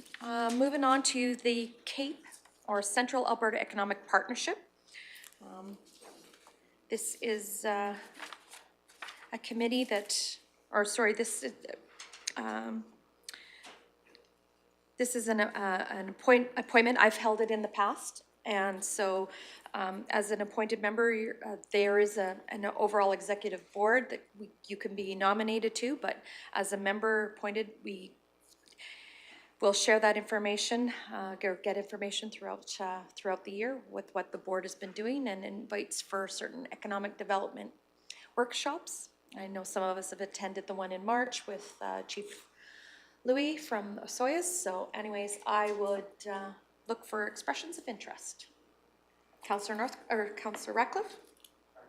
moving on to the CAPE, or Central Alberta Economic Partnership. This is a committee this is an appointment. I've held it in the past, and so as an appointed member, there is an overall executive board that you can be nominated to, but as a member appointed, we'll share that information, get information throughout the year with what the board has been doing, and invites for certain economic development workshops. I know some of us have attended the one in March with Chief Louis from Osoyoos. So anyways, I would look for expressions of interest. Councillor Ratcliffe?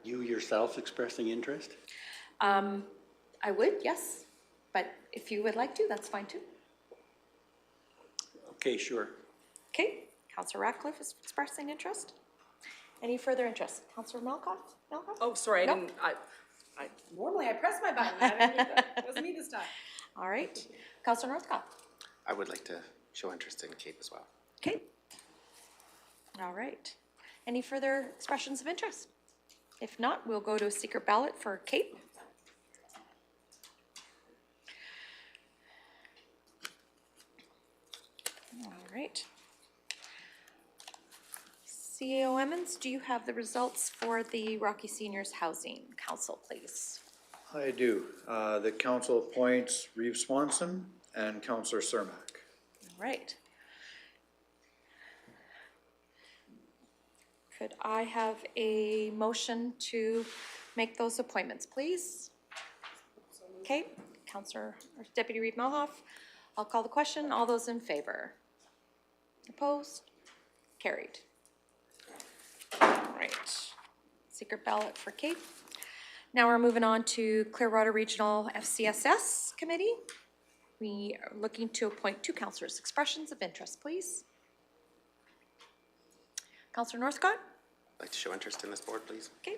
You yourself expressing interest? I would, yes, but if you would like to, that's fine too. Okay, sure. Okay, Councillor Ratcliffe is expressing interest. Any further interest? Councillor Melhoff? Oh, sorry, Nope. normally I press my button. I didn't need that. It wasn't me this time. All right, Councillor Northcott. I would like to show interest in CAPE as well. Okay. All right. Any further expressions of interest? If not, we'll go to a secret ballot for CAPE. All right. Let's CAO Emmons, do you have the results for the Rocky Seniors Housing Council, please? I do. The council appoints Reeve Swanson and Councillor Cermak. All right. Could I have a motion to make those appointments, please? Okay, Councillor, or Deputy Reeve Melhoff, I'll call the question. All those in favor? Opposed? Carried. All right. Secret ballot for Kate. Now we're moving on to Clearwater Regional FCSS Committee. We are looking to appoint 2 councillors. Expressions of interest, please. Councillor Northcott? I'd like to show interest in this board, please. Okay.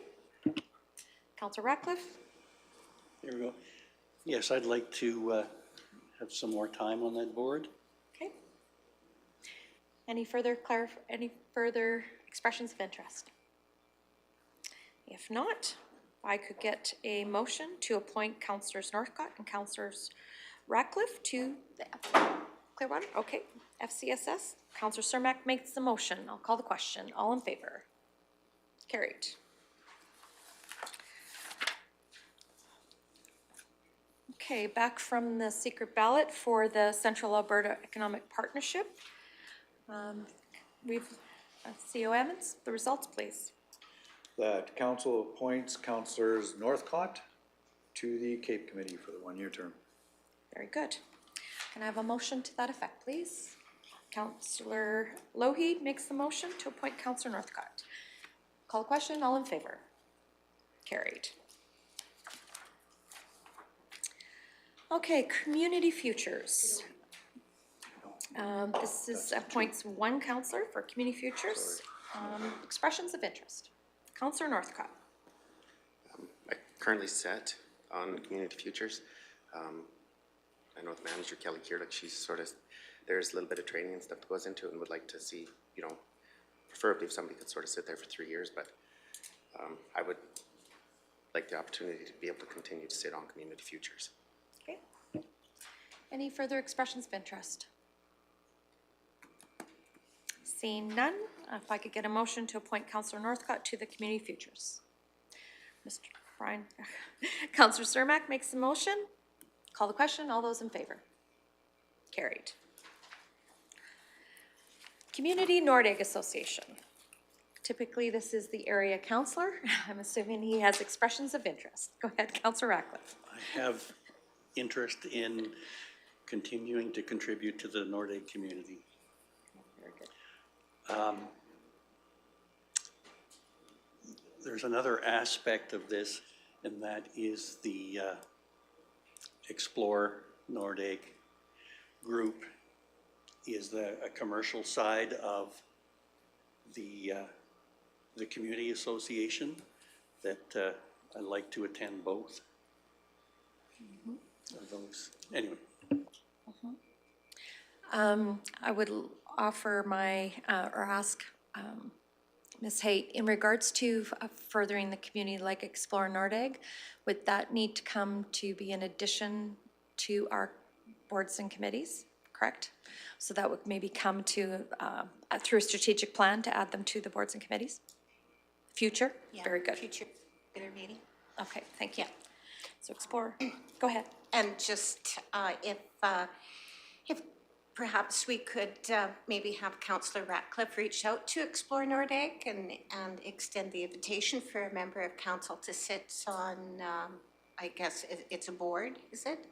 Councillor Ratcliffe? There we go. Yes, I'd like to have some more time on that board. Okay. Any further expressions of interest? If not, I could get a motion to appoint Councillors Northcott and Councillors Ratcliffe to the Clearwater. Okay, FCSS. Councillor Cermak makes the motion. I'll call the question. All in favor? Carried. Okay, back from the secret ballot for the Central Alberta Economic Partnership. We've, CO Emmons, the results, please. That council appoints Councillors Northcott to the CAPE Committee for the 1-year term. Very good. Can I have a motion to that effect, please? Councillor Lougheed makes the motion to appoint Councillor Northcott. Call the question, all in favor? Carried. Okay, Community Futures. This is appoints 1 councillor for Community Futures. Expressions of interest. Councillor Northcott. I currently sit on Community Futures. I know the manager, Kelly Kierlich, she's sort of, there's a little bit of training and stuff that goes into it and would like to see, you know, preferably if somebody could sort of sit there for 3 years, but I would like the opportunity to be able to continue to sit on Community Futures. Okay. Any further expressions of interest? Seeing none, if I could get a motion to appoint Councillor Northcott to the Community Futures. Mr. Brian, Councillor Cermak makes the motion. Call the question. All those in favor? Carried. Community Nordig Association. Typically, this is the area councillor. I'm assuming he has expressions of interest. Go ahead, Councillor Ratcliffe. I have interest in continuing to contribute to the Nordig community. Very good. There's another aspect of this, and that is the Explore Nordig group is a commercial side of the community association that I'd like to attend both of those. Anyway. I would offer my, or ask Ms. Haight, in regards to furthering the community like Explore Nordig, would that need to come to be in addition to our boards and committees, correct? So that would maybe come to, through a strategic plan to add them to the boards and committees? Future? Yeah, Very good. Future regular meeting. Okay, thank you. So Explore, go ahead. And just if perhaps we could maybe have Councillor Ratcliffe reach out to Explore Nordig and extend the invitation for a member of council to sit on, I guess it's a board, is it?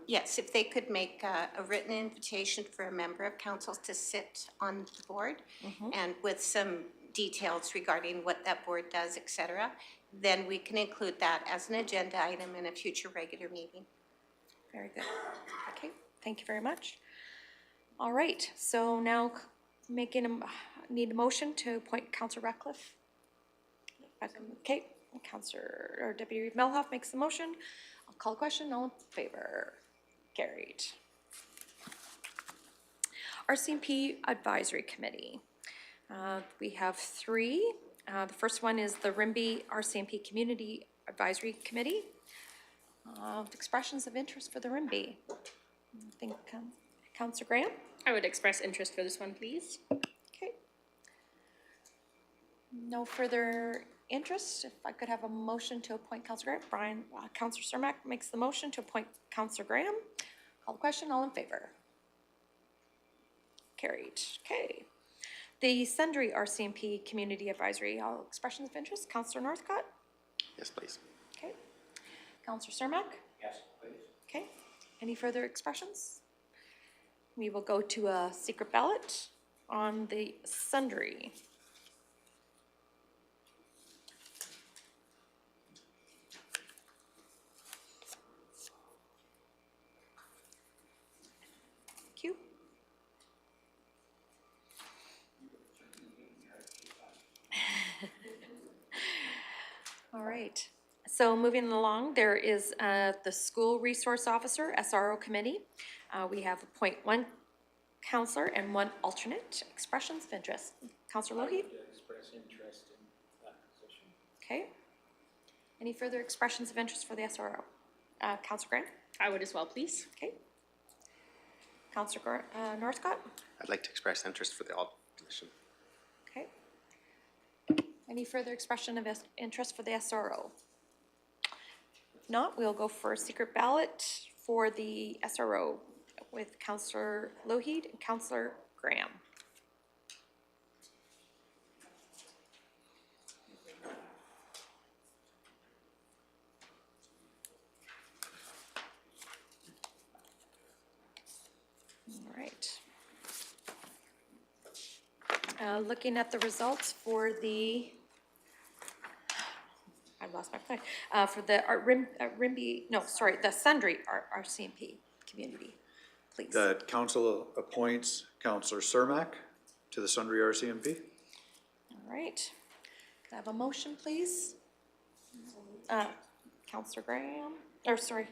Yes, if they could make a written invitation for a member of council to sit on the board and with some details regarding what that board does, et cetera, then we can include that as an agenda item in a future regular meeting. Very good. Okay, thank you very much. All right, so now need a motion to appoint Councillor Ratcliffe. Okay, Councillor, or Deputy Reeve Melhoff makes the motion. I'll call the question. All in favor? Carried. RCMP Advisory Committee. We have 3. The first one is the Rimbey RCMP Community Advisory Committee. Expressions of interest for the Rimbey. I think Councillor Graham? I would express interest for this one, please. Okay. No further interest. If I could have a motion to appoint Councillor Graham. Councillor Cermak makes the motion to appoint Councillor Graham. Call the question, all in favor? Carried. Okay. The Sundry RCMP Community Advisory, all expressions of interest. Councillor Northcott? Yes, please. Okay. Councillor Cermak? Yes, please. Okay. Any further expressions? We will go to a secret ballot on the Sundry. Thank you. All right. So moving along, there is the School Resource Officer, SRO Committee. We have appoint one counselor and one alternate. Expressions of interest. Counselor Lohi? Express interest in that position. Okay. Any further expressions of interest for the SRO? Counselor Graham? I would as well, please. Okay. Counselor Northcott? I'd like to express interest for the alt position. Okay. Any further expression of interest for the SRO? If not, we'll go for a secret ballot for the SRO with Councillor Lougheed and Councillor Graham. All right. Looking at the results for the, I lost my place, for the the Sundry RCMP community, please. That council appoints Councillor Cermak to the Sundry RCMP. All right. Can I have a motion, please? Councillor Graham, Councillor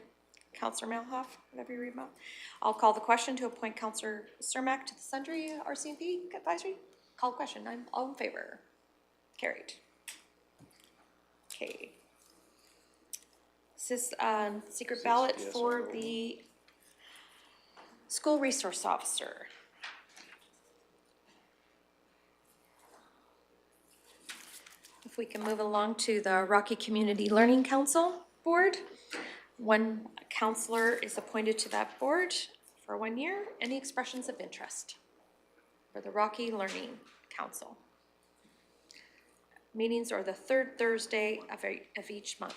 Malhoff, whatever you read about. I'll call the question to appoint Councillor Cermak to the Sundry RCMP advisory. Call the question. I'm all in favor. Carried. Okay. This is secret ballot for the School Resource Officer. If we can move along to the Rocky Community Learning Council Board. One counselor is appointed to that board for 1 year. Any expressions of interest for the Rocky Learning Council? Meetings are the third Thursday of each month.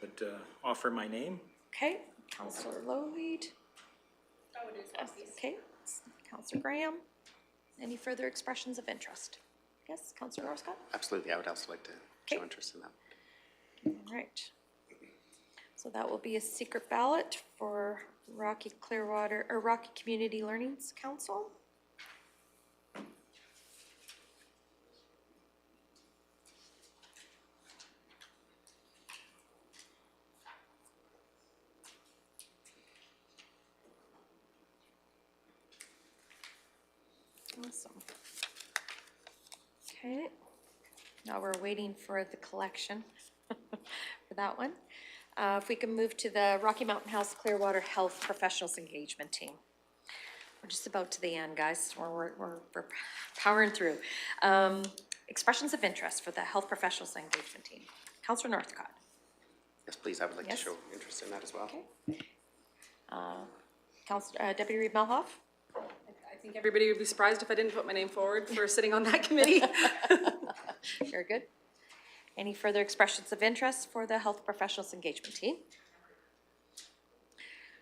But offer my name. Okay, Councillor Lougheed. Oh, it is, please. Okay, Councillor Graham. Any further expressions of interest? Yes, Councillor Northcott? Absolutely, I would also like to show interest in that. All right. So that will be a secret ballot for Rocky Clearwater, or Rocky Community Learning Council. Awesome. Okay. Now we're waiting for the collection for that one. If we can move to the Rocky Mountain House Clearwater Health Professionals Engagement Team. We're just about to the end, guys. We're powering through. Expressions of interest for the Health Professionals Engagement Team. Councillor Northcott. Yes, please, I would like to Yes. show interest in that as well. Okay. Deputy Reeve Malhoff. I think everybody would be surprised if I didn't put my name forward for sitting on that committee. Very good. Any further expressions of interest for the Health Professionals Engagement Team?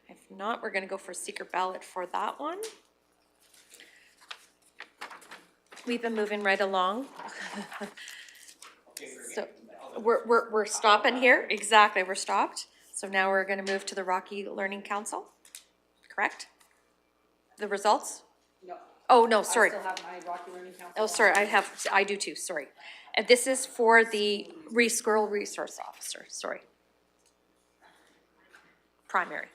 If not, we're going to go for a secret ballot for that one. We've been moving right along. So we're stopping here. Exactly, we're stopped. So now we're going to move to the Rocky Learning Council, correct? The results? No. Oh, no, sorry. I still have my Rocky Learning Council. Oh, sorry, I do too, sorry. And this is for the School Resource Officer, sorry. Primary.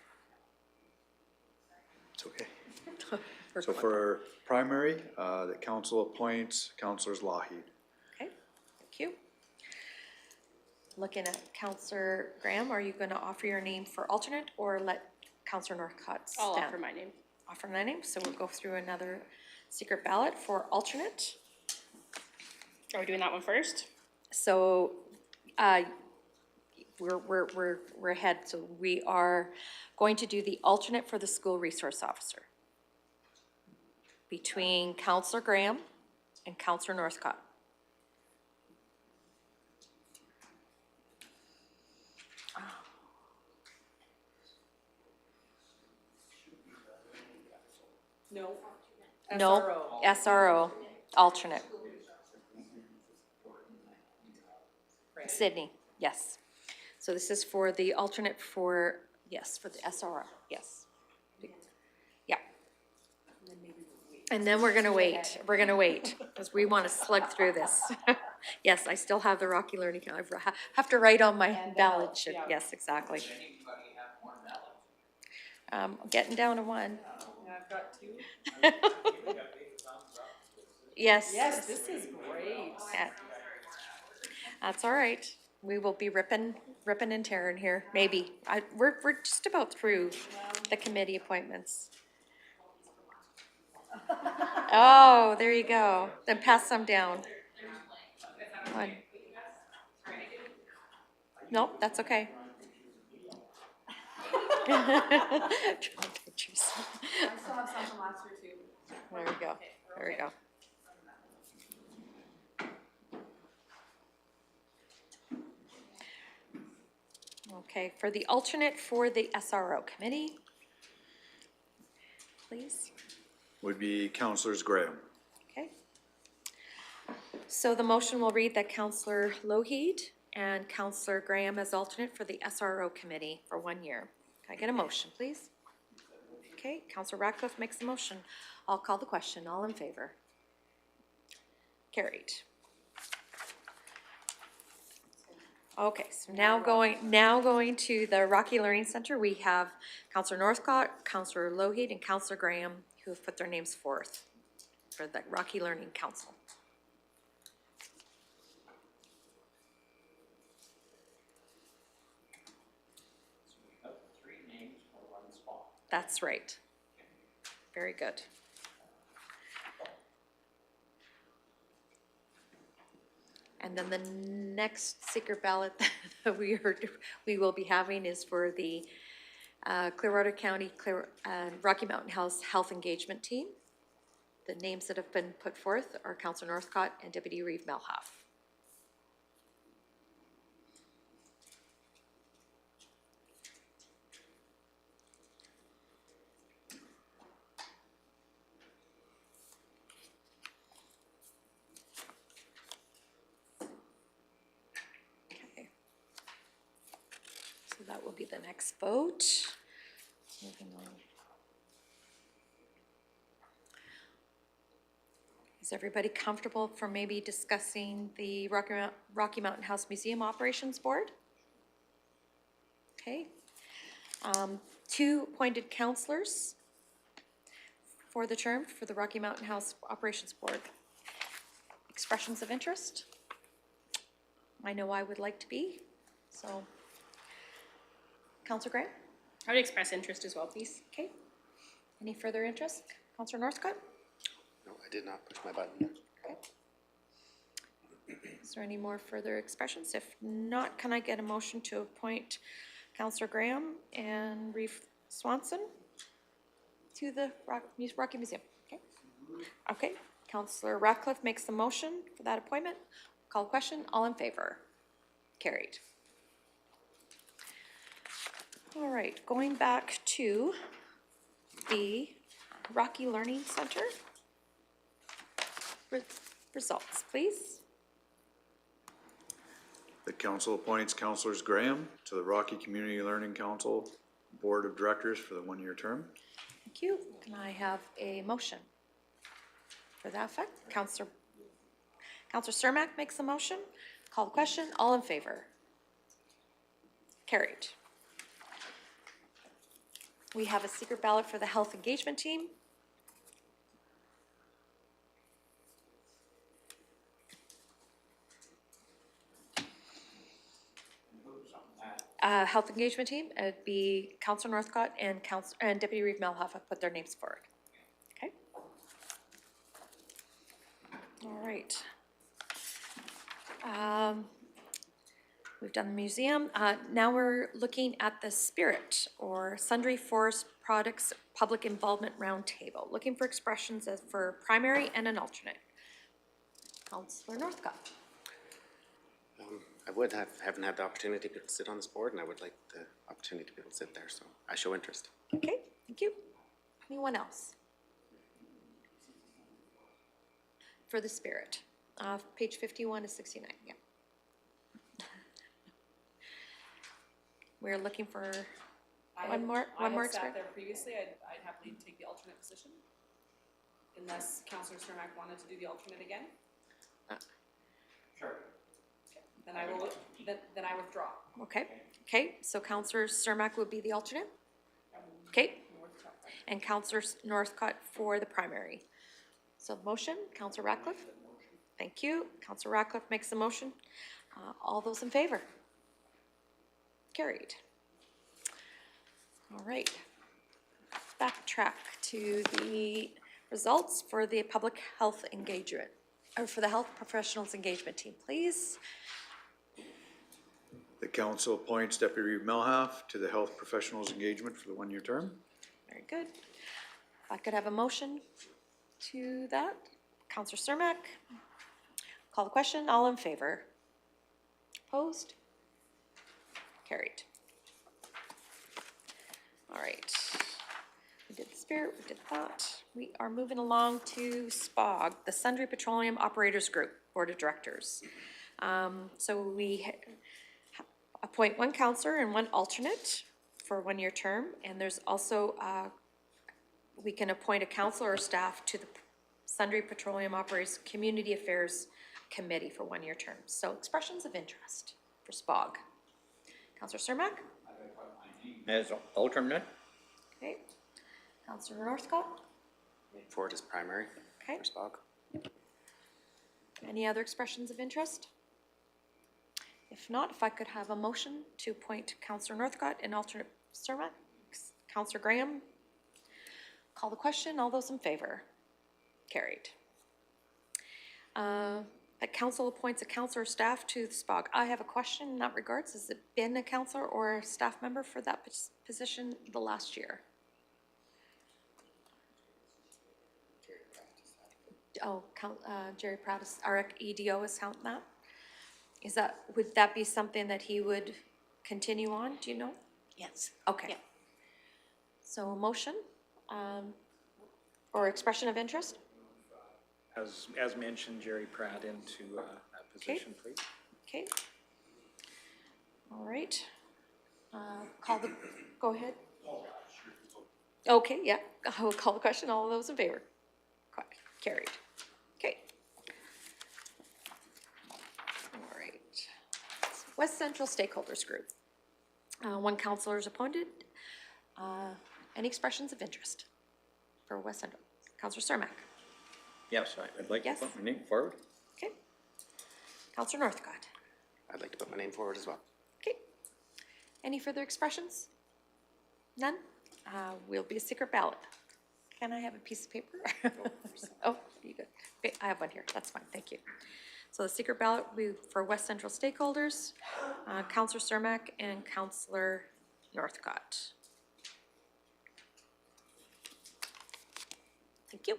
It's okay. So for primary, the council appoints Councillors Lougheed. Okay, thank you. Looking at Councillor Graham, are you gonna offer your name for alternate or let Councillor Northcott stand? I'll offer my name. Offer my name, so we'll go through another secret ballot for alternate. Are we doing that one first? So, we're ahead, so we are going to do the alternate for the school resource officer between Counselor Graham and Counselor Northcott. No. No, SRO, alternate. Sydney, yes. So this is for the alternate for, yes, for the SRO, yes. Yeah. And then we're gonna wait, because we want to slug through this. Yes, I still have the Rocky Learning, I have to write on my ballot sheet, yes, exactly. Getting down to one. I've got two. Yes. Yes, this is great. Yeah. That's all right. We will be ripping and tearing here, maybe. We're just about through the committee appointments. Oh, there you go. Then pass some down. One. Nope, that's okay. I still have some from last year too. There we go, there we go. Okay, for the alternate for the SRO committee, please. Would be Councilors Graham. Okay. So the motion will read that Councillor Lougheed and Councillor Graham as alternate for the SRO committee for 1 year. Can I get a motion, please? Okay, Councillor Ratcliffe makes the motion. I'll call the question. All in favor? Carried. Okay, so now going to the Rocky Learning Center, we have Councillor Northcott, Councillor Lougheed, and Councillor Graham who have put their names forth for the Rocky Learning Council. That's right. Very good. And then the next secret ballot that we will be having is for the Clearwater County Rocky Mountain Health Engagement Team. The names that have been put forth are Councillor Northcott and Deputy Reeve Melhoff. So that will be the next vote. Moving on. Is everybody comfortable for maybe discussing the Rocky Mountain House Museum Operations Board? Okay. 2 appointed councillors for the term for the Rocky Mountain House Operations Board. Expressions of interest? I know I would like to be, so. Councillor Graham? I would express interest as well, please. Okay. Any further interest? Councillor Northcott? No, I did not push my button. Okay. Is there any more further expressions? If not, can I get a motion to appoint Councillor Graham and Reeve Swanson to the Rocky Museum? Okay. Okay. Councillor Ratcliffe makes the motion for that appointment. Call question. All in favor? Carried. All right, going back to the Rocky Learning Center. Results, please. The council appoints Councilors Graham to the Rocky Community Learning Council Board of Directors for the 1-year term. Thank you. Can I have a motion for that effect? Councillor Cermak makes a motion. Call the question. All in favor? Carried. We have a secret ballot for the Health Engagement Team. Health Engagement Team, it'd be Councillor Northcott and Deputy Reeve Melhoff have put their names forward. Okay. All right. We've done the museum. Now we're looking at the Spirit, or Sundry Forest Products Public Involvement Roundtable. Looking for expressions as for primary and an alternate. Councillor Northcott. I haven't had the opportunity to sit on this board, and I would like the opportunity to be able to sit there, so I show interest. Okay, thank you. Anyone else? For the Spirit, page 51 to 69, yeah. We're looking for one more I have sat expert. there previously, I'd happily take the alternate position. Unless Councillor Cermak wanted to do the alternate again. Sure. Then I will, then I withdraw. Okay, so Councillor Cermak would be the alternate? Okay, and Councillor Northcott for the primary. So motion, Councillor Ratcliffe? Thank you. Councillor Ratcliffe makes the motion. All those in favor? Carried. All right. Backtrack to the results for the public health engagement, or for the health professionals engagement team, please. The council appoints Deputy Reeve Melhoff to the Health Professionals Engagement for the one-year term. Very good. If I could have a motion to that. Councillor Cermak. Call the question. All in favor? Opposed? Carried. All right. We did the Spirit, we did that. We are moving along to SPOG, the Sundry Petroleum Operators Group Board of Directors. So we appoint one councillor and one alternate for a one-year term, and there's also, we can appoint a councillor or staff to the Sundry Petroleum Operators Community Affairs Committee for one-year terms. So expressions of interest for SPOG. Councillor Cermak? As alternate? Okay. Councillor Northcott? Forward as primary Okay. for SPOG. Any other expressions of interest? If not, if I could have a motion to appoint Councillor Northcott and alternate Cermak. Councillor Graham? Call the question. All those in favor? Carried. That council appoints a councillor or staff to the SPOG. I have a question in that regards. Has it been a councillor or a staff member for that position the last year? Oh, Jerry Pratt, our EDO is counting that? Is that, would that be something that he would continue on, do you know? Yes. Okay. Yeah. So a motion, or expression of interest? As mentioned, Jerry Pratt into that position, please. Okay. All right. Go ahead. Okay, yeah, I will call the question. All of those in favor? Carried. Okay. All right. West Central Stakeholders Group. One councillor is appointed. Any expressions of interest for West Central? Councillor Cermak. Yes, I would like to Yes. put my name forward. Okay. Councillor Northcott. I'd like to put my name forward as well. Okay. Any further expressions? None? Will be a secret ballot. Can I have a piece of paper? Oh, you good. Okay, I have one here. That's fine. Thank you. So the secret ballot will be for West Central stakeholders, Councillor Cermak and Councillor Northcott. Thank you.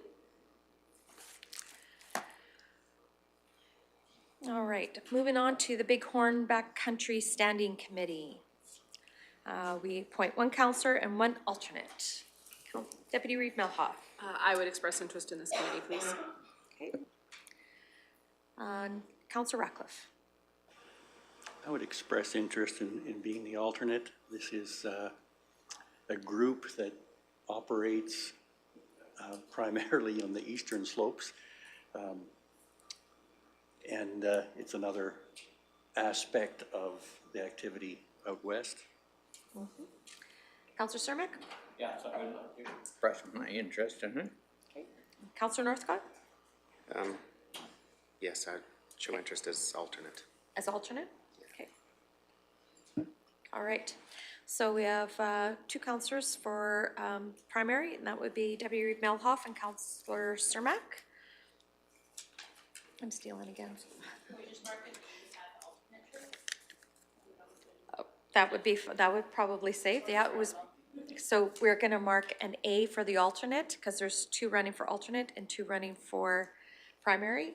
All right, moving on to the Bighorn Backcountry Standing Committee. We appoint one councillor and one alternate. Deputy Reeve Melhoff. I would express interest in this committee, please. Okay. Councillor Ratcliffe. I would express interest in being the alternate. This is a group that operates primarily on the eastern slopes. And it's another aspect of the activity out west. Mm-hmm. Councillor Cermak. Yes, I would like to express my interest in it. Okay. Councillor Northcott Yes, I'd show interest as alternate. as alternate. Okay. All right. So we have two councillors for primary, and that would be Deputy Reeve Melhoff and Councillor Cermak. I'm stealing again. Oh, that would probably save. Yeah, it was, so we're gonna mark an A for the alternate, because there's 2 running for alternate and 2 running for primary.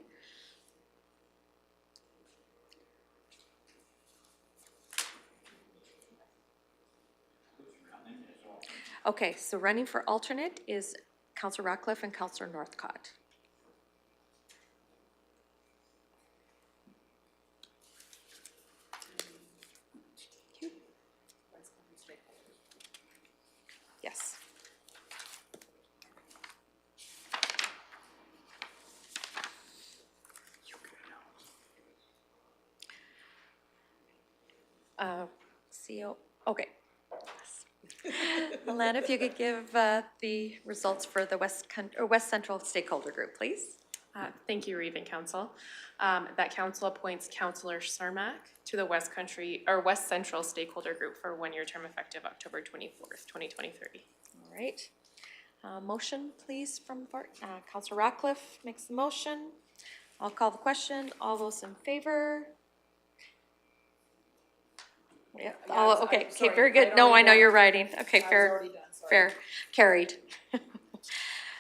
Okay, so running for alternate is Councillor Ratcliffe and Councillor Northcott. Yes. CO, okay. Alana, if you could give the results for the West Central Stakeholder Group, please. Thank you, Reeve and Council. That council appoints Councillor Cermak to the West Central Stakeholder Group for a 1-year term effective October 24th, 2023. All right. Motion, please, from Councillor Ratcliffe makes the motion. I'll call the question. All those in favor? Yeah. Oh, okay. Okay, very good. No, I know you're writing. Okay, fair. Fair. Carried.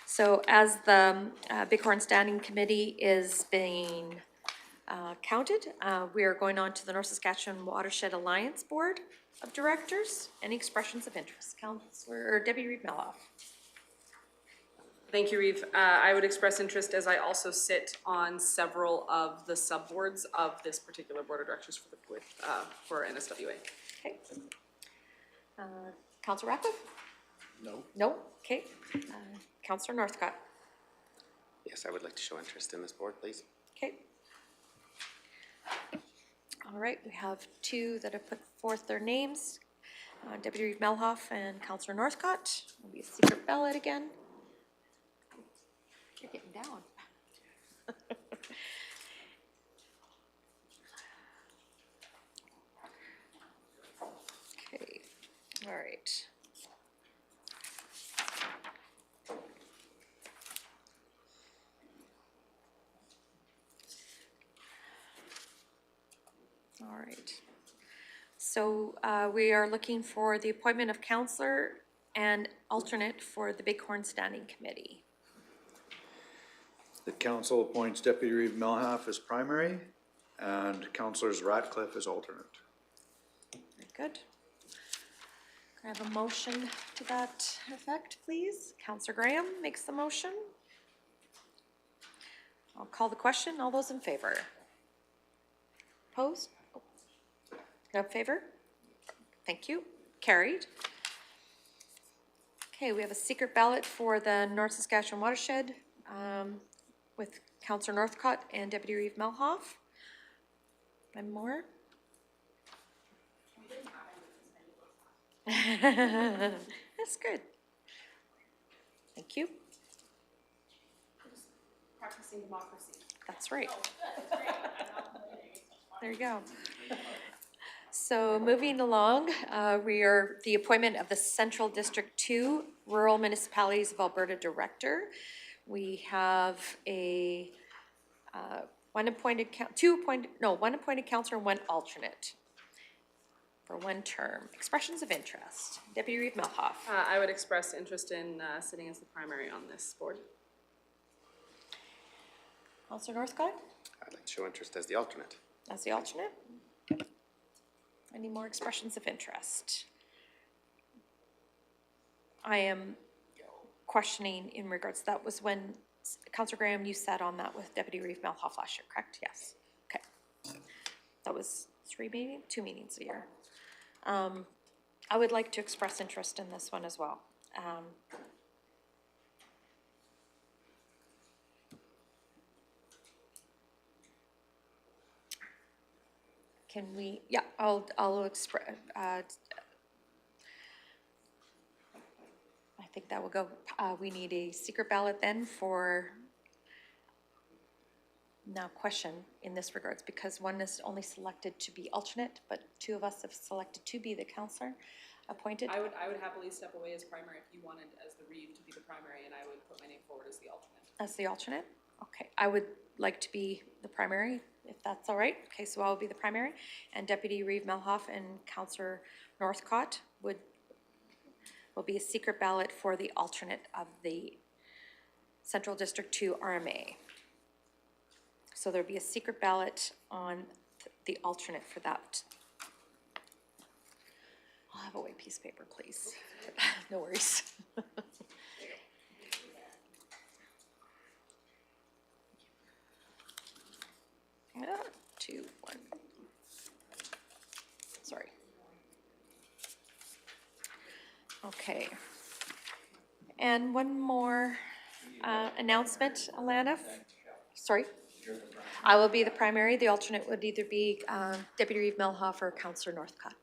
So as the Bighorn Standing Committee is being counted, we are going on to the North Saskatchewan Watershed Alliance Board of Directors. Any expressions of interest? Councillor or Deputy Reeve Melhoff. Thank you, Reeve. I would express interest as I also sit on several of the subboards of this particular board of directors for NSWA. Okay. Councillor Ratcliffe? No? No? Okay. Councillor Northcott? Yes, I would like to show interest in this board, please. Okay. All right, we have 2 that have put forth their names. Deputy Reeve Melhoff and Councillor Northcott. Will be a secret ballot again. You're getting down. Okay, all right. All right. So we are looking for the appointment of councillor and alternate for the Bighorn Standing Committee. The council appoints Deputy Reeve Melhoff as primary and Councillors Ratcliffe as alternate. Very good. Can I have a motion to that effect, please? Councillor Graham makes the motion. I'll call the question. All those in favor? Opposed? No favor? Thank you. Carried. Okay, we have a secret ballot for the North Saskatchewan Watershed with Councillor Northcott and Deputy Reeve Melhoff. And more? That's good. Thank you. Practicing democracy. That's right. There you go. So moving along, we are the appointment of the Central District 2 Rural Municipalities of Alberta Director. We have a one appointed councillor and 1 alternate for 1 term. Expressions of interest. Deputy Reeve Melhoff. I would express interest in sitting as the primary on this board. Councillor Northcott I'd like to show interest as the alternate. as the alternate. Any more expressions of interest? I am questioning in regards, that was when, Councillor Graham, you sat on that with Deputy Reeve Melhoff last year, correct? Yes. Okay. That was 2 meetings a year. I would like to express interest in this one as well. Can we, yeah, I'll express, I think that will go, we need a secret ballot then for, now question in this regards, because 1 is only selected to be alternate, but 2 of us have selected to be the councillor appointed. I would happily step away as primary if you wanted as the Reeve to be the primary, and I would put my name forward as the alternate. As the alternate? Okay, I would like to be the primary, if that's all right. Okay, so I'll be the primary, and Deputy Reeve Melhoff and Councillor Northcott will be a secret ballot for the alternate of the Central District 2 RMA. So there'll be a secret ballot on the alternate for that. I'll have a white piece of paper, please. No worries. 2, 1. Sorry. Okay. And one more announcement, Alana. Sorry. I will be the primary. The alternate would either be Deputy Reeve Melhoff or Councillor Northcott.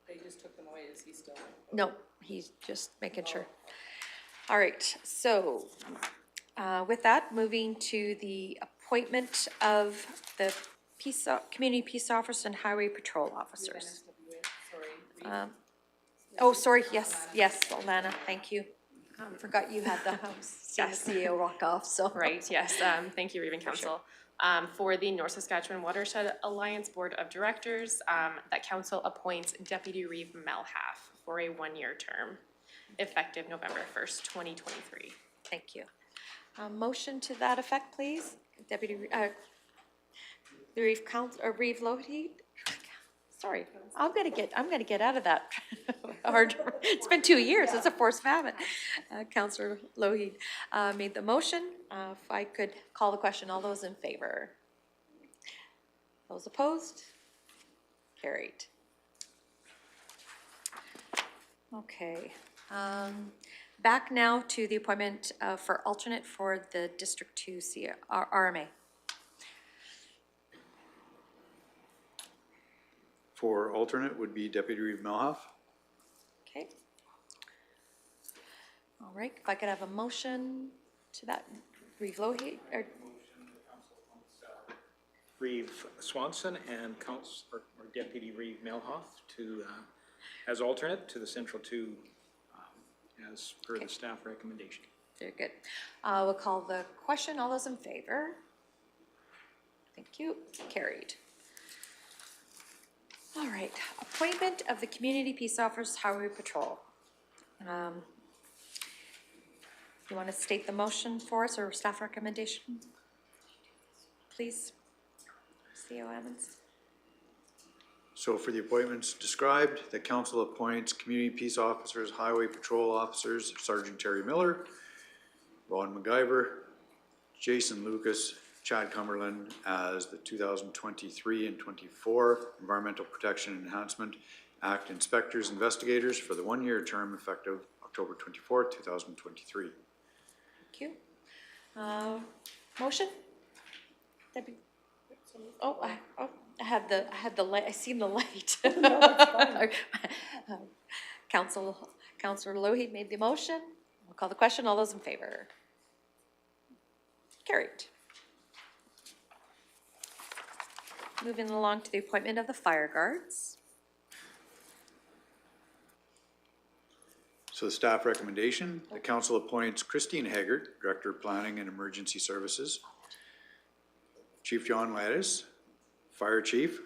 They just took them away, is he still? No, he's just making sure. All right, so with that, moving to the appointment of the community peace officers and highway patrol officers. Oh, sorry, yes, Alana, thank you. Forgot you had the CAO rock off, so. Right, yes, thank you, Reeve and Council. For the North Saskatchewan Watershed Alliance Board of Directors, that council appoints Deputy Reeve Melhoff for a 1-year term, effective November 1st, 2023. Thank you. Motion to that effect, please. Deputy, the Reeve Reeve Lougheed. Sorry, I'm gonna get out of that hard. It's been 2 years. It's a force of habit. Councillor Lougheed made the motion. If I could call the question, all those in favor? Those opposed? Carried. Okay. Back now to the appointment for alternate for the District 2 RMA. For alternate would be Deputy Reeve Melhoff. Okay. All right, if I could have a motion to that, Reeve Lougheed, or Reeve Swanson and Councillor or Deputy Reeve Melhoff to, as alternate to the Central 2, as per the staff recommendation. very good. We'll call the question. All those in favor? Thank you. Carried. All right, appointment of the Community Peace Officers Highway Patrol. You want to state the motion for us or staff recommendation? Please, CAO Emmons. So for the appointments described, the council appoints community peace officers, highway patrol officers, Sergeant Terry Miller, Ron MacGyver, Jason Lucas, Chad Cumberland as the 2023 and 24 Environmental Protection Enhancement Act Inspectors Investigators for the 1-year term effective October 24, 2023. Thank you. Motion? Debbie? Oh, I had the light. I seen the light. Councillor Lougheed made the motion. We'll call the question. All those in favor? Carried. Moving along to the appointment of the fire guards. So the staff recommendation, the council appoints Christine Haggart, Director of Planning and Emergency Services, Chief John Lattis, Fire Chief,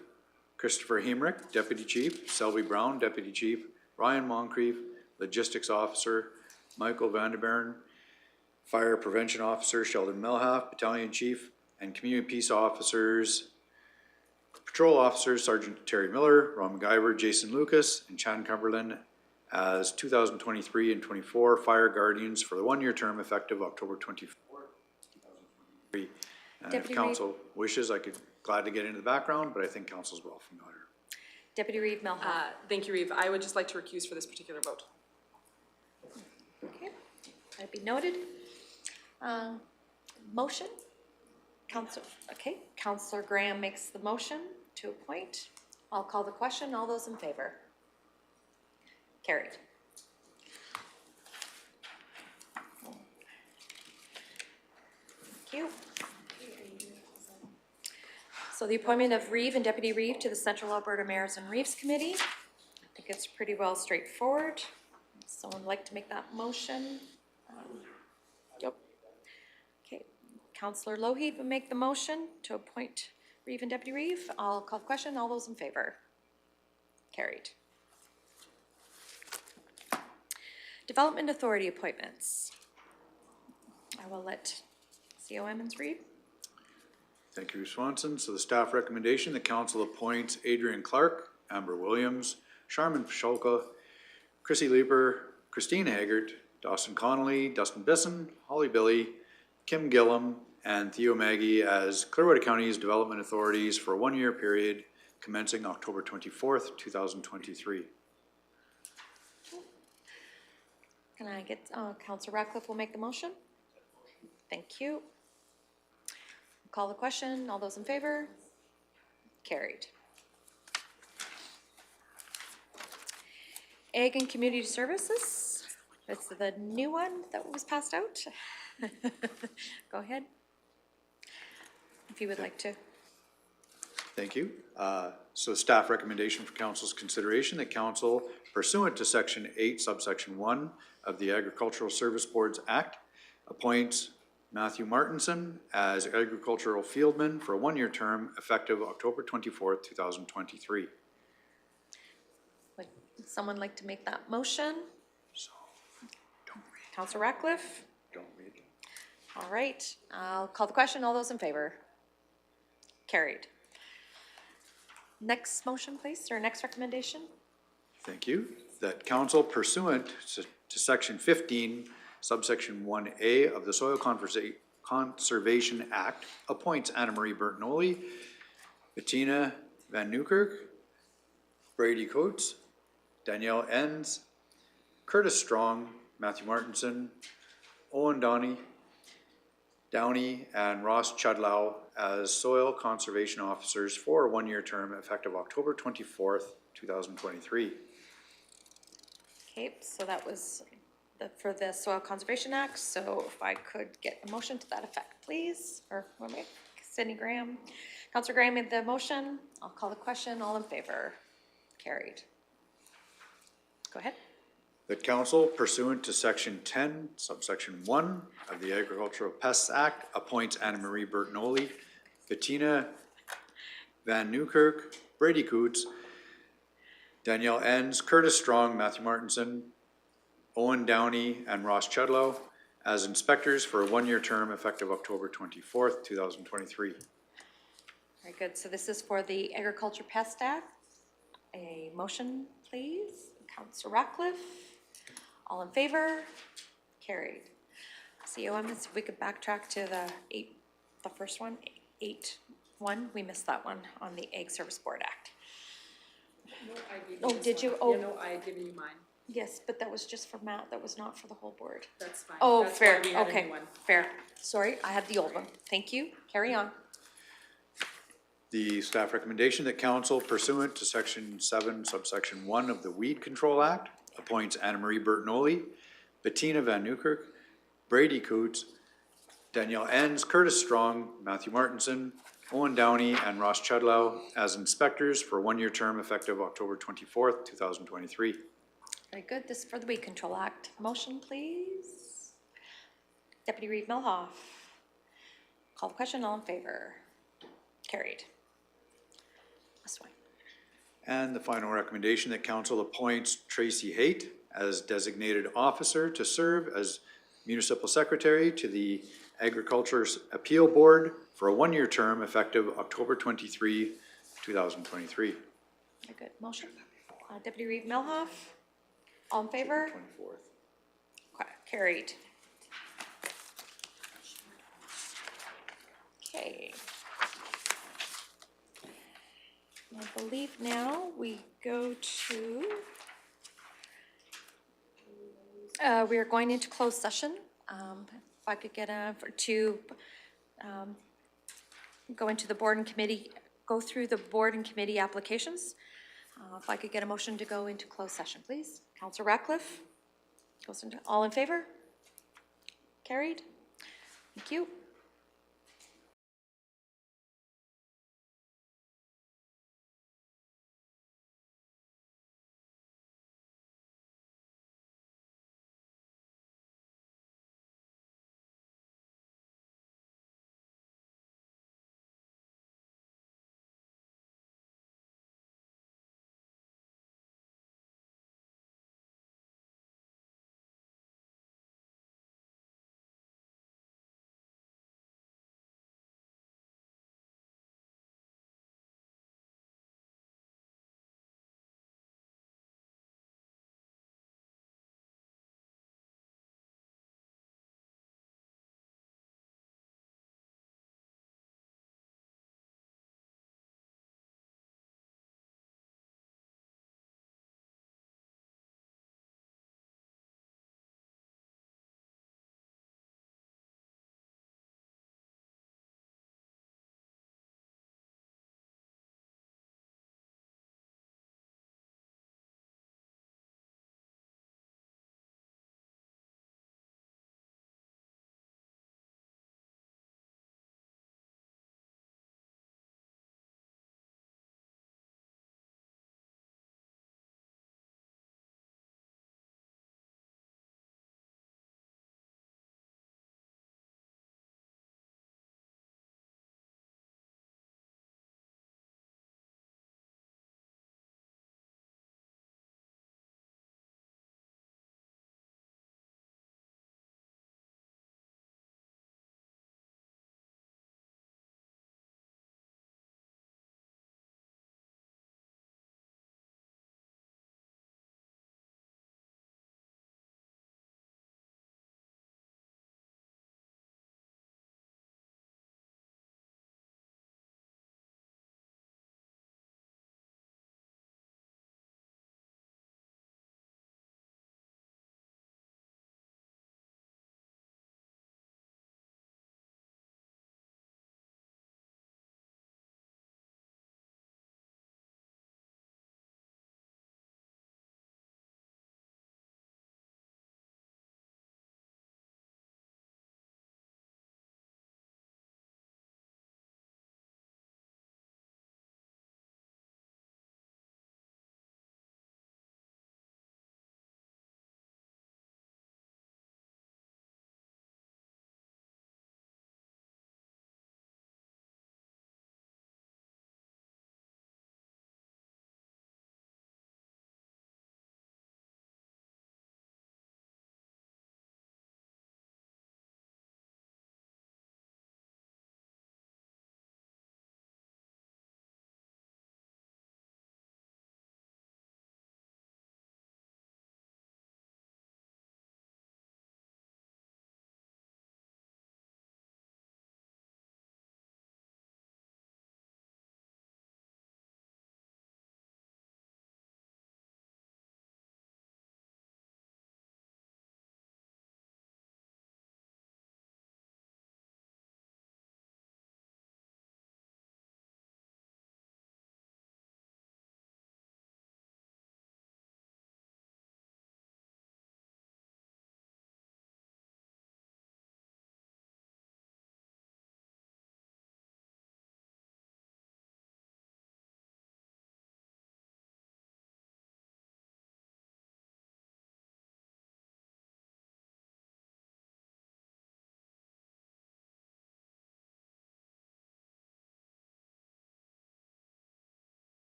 Christopher Hemrick, Deputy Chief, Selby Brown, Deputy Chief, Ryan Moncrief, Logistics Officer, Michael Vanderbeeren, Fire Prevention Officer Sheldon Melhoff, Battalion Chief, and Community Peace Officers, Patrol Officers Sergeant Terry Miller, Ron MacGyver, Jason Lucas, and Chad Cumberland as 2023 and 24 Fire Guardians for the 1-year term effective October 24, 2023. And if council wishes, I could glad to get into the background, but I think council's well familiar. Deputy Reeve Melhoff. Thank you, Reeve. I would just like to recuse for this particular vote. Okay, that'd be noted. Motion? Councillor Graham makes the motion to appoint. I'll call the question. All those in favor? Carried. Thank you. So the appointment of Reeve and Deputy Reeve to the Central Alberta Mayors and Reeves Committee. I think it's pretty well straightforward. Someone like to make that motion? Yep. Okay. Councillor Lougheed will make the motion to appoint Reeve and Deputy Reeve. I'll call the question. All those in favor? Carried. Development Authority appointments. I will let CAO Emmons read. Thank you, Swanson. So the staff recommendation, the council appoints Adrian Clark, Amber Williams, Charmin Pasholka, Chrissy Leeper, Christine Haggart, Dawson Connolly, Dustin Bisson, Holly Billy, Kim Gillum, and Theo Maggie as Clearwater County's development authorities for a one-year period commencing October 24th, 2023. Can I get, Councillor Ratcliffe will make the motion? Thank you. Call the question. All those in favor? Carried. Ag and Community Services. It's the new one that was passed out. Go ahead. If you would like to. Thank you. So staff recommendation for council's consideration, that council pursuant to section 8 subsection 1 of the Agricultural Service Boards Act appoints Matthew Martinson as agricultural fieldman for a one-year term effective October 24th, 2023. Would someone like to make that motion? So, don't read. Councillor Ratcliffe? Don't read. All right, I'll call the question. All those in favor? Carried. Next motion, please, or next recommendation? Thank you. That council pursuant to section 15, subsection 1A of the Soil Conservation Act appoints Anna Marie Bertinoli, Bettina Van Newkirk, Brady Coates, Danielle Enns, Curtis Strong, Matthew Martinson, Owen Downey, and Ross Chudlow as soil conservation officers for a one-year term effective October 24th, 2023. Okay, so that was for the Soil Conservation Act, so if I could get a motion to that effect, please, or Cindy Graham. Councillor Graham made the motion, I'll call the question, all in favor? Carried. Go ahead. That council pursuant to section 10, subsection 1 of the Agricultural Pests Act appoints Anna Marie Bertinoli, Bettina Van Newkirk, Brady Coots, Danielle Enns, Curtis Strong, Matthew Martinson, Owen Downey, and Ross Chudlow as inspectors for a one-year term effective October 24th, 2023. Very good, so this is for the Agriculture Pest Act. A motion, please. Councillor Ratcliffe, all in favor? Carried. COM, if we could backtrack to the first one, 8.1, we missed that one on the Ag Service Board Act. No, I gave Oh, this did you? one. Oh. You know, I give you mine. Yes, but that was just for Matt, that was not for the whole board. That's fine. Oh, That's fair, why we had a okay, new one. fair. Sorry, I had the old one. Thank you, carry on. The staff recommendation that council pursuant to section 7, subsection 1 of the Weed Control Act appoints Anna Marie Bertinoli, Bettina Van Newkirk, Brady Coots, Danielle Enns, Curtis Strong, Matthew Martinson, Owen Downey, and Ross Chudlow as inspectors for a one-year term effective October 24th, 2023. Very good, this is for the Weed Control Act. Motion, please. Deputy Reeve Melhoff. Call the question, all in favor? Carried. This one. And the final recommendation that council appoints Tracy Haight as designated officer to serve as municipal secretary to the Agriculture's Appeal Board for a one-year term effective October 23, 2023. Very good, motion. Deputy Reeve Melhoff, all in favor? 24th. Okay, carried. Okay. I believe now we go to, we are going into closed session. If I could get go into the board and committee, go through the board and committee applications. If I could get a motion to go into closed session, please. Councillor Ratcliffe, all in favor? Carried. Thank you.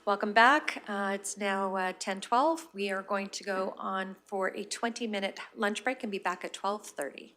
Welcome back. It's now 10:12. We are going to go on for a 20-minute lunch break and be back at 12:30.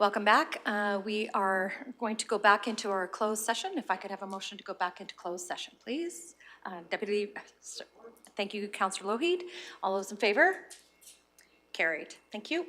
Welcome back. We are going to go back into our closed session. If I could have a motion to go back into closed session, please. Thank you, Councillor Lougheed. All those in favor? Carried. Thank you.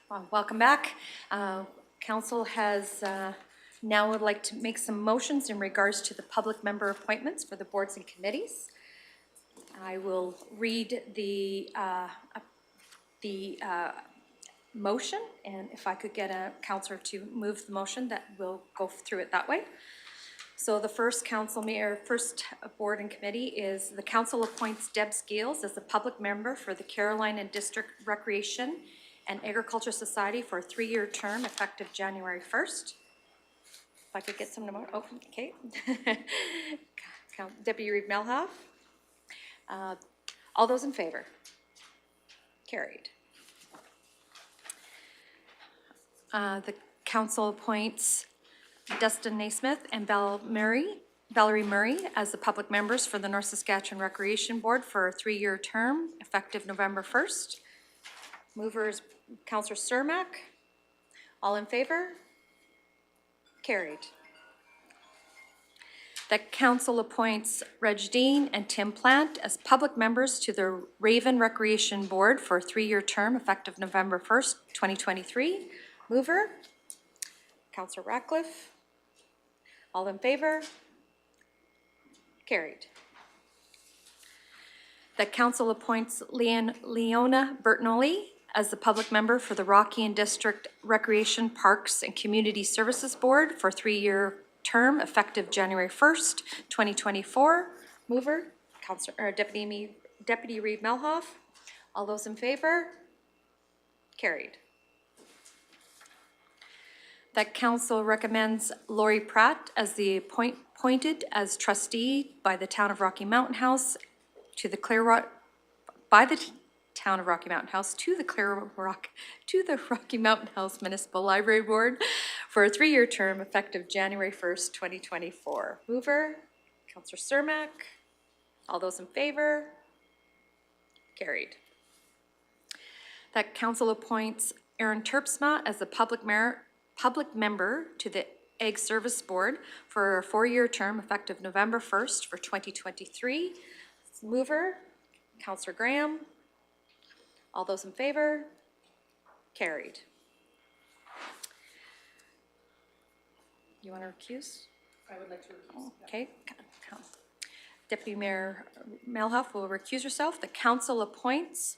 Well, welcome back. Council has now would like to make some motions in regards to the public member appointments for the boards and committees. I will read the motion, and if I could get a councillor to move the motion, that we'll go through it that way. So the first first board and committee is the council appoints Deb Scales as the public member for the Caroline and District Recreation and Agriculture Society for a 3-year term effective January 1st. If I could get some more, oh, okay. Deputy Reeve Melhoff. All those in favor? Carried. The council appoints Dustin Naismith and Valerie Murray as the public members for the North Saskatchewan Recreation Board for a 3-year term effective November 1st. Movers, Councillor Cermak. All in favor? Carried. The council appoints Reg Dean and Tim Plant as public members to the Raven Recreation Board for a 3-year term effective November 1st, 2023. Mover, Councillor Ratcliffe. All in favor? Carried. The council appoints Leona Bertnolli as the public member for the Rocky and District Recreation, Parks and Community Services Board for a 3-year term effective January 1st, 2024. Mover, Deputy Reeve Melhoff. All those in favor? Carried. That council recommends Lori Pratt as the appointed as trustee by the Town of Rocky Mountain House to the Clearwater, by the Town of Rocky Mountain House to the Rocky Mountain House Municipal Library Board for a 3-year term effective January 1st, 2024. Mover, Councillor Cermak. All those in favor? Carried. That council appoints Aaron Terpsma as the public member to the Ag Service Board for a 4-year term effective November 1st for 2023. Mover, Councillor Graham. All those in favor? Carried. You want to recuse? I would like to recuse. Okay. Deputy Mayor Melhoff will recuse herself. The council appoints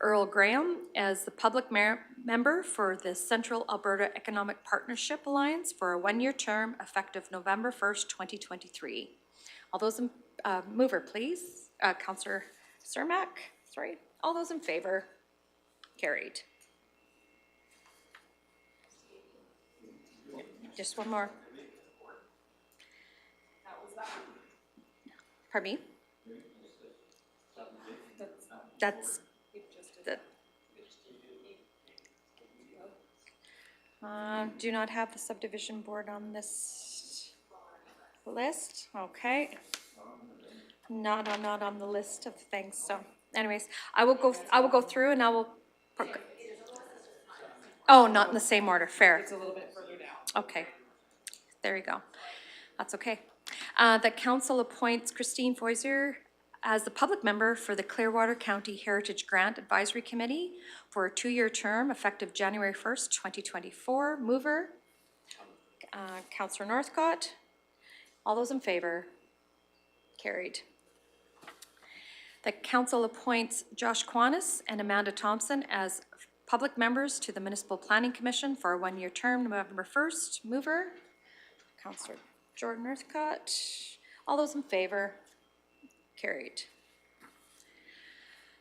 Earl Graham as the public member for the Central Alberta Economic Partnership Alliance for a 1-year term effective November 1st, 2023. All those in mover, please. Councillor Cermak, sorry. All those in favor? Carried. Just one more. Pardon me? That's the. Do not have the subdivision board on this list. Okay. Not on the list of things. So, anyways, I will go through and I will. Oh, not in the same order. Fair. It's a little bit further down. Okay. There you go. That's okay. The council appoints Christine Foyser as the public member for the Clearwater County Heritage Grant Advisory Committee for a 2-year term effective January 1st, 2024. Mover, Councillor Northcott. All those in favor? Carried. The council appoints Josh Quanis and Amanda Thompson as public members to the Municipal Planning Commission for a 1-year term, November 1st. Mover, Councillor Jordan Northcott. All those in favor? Carried.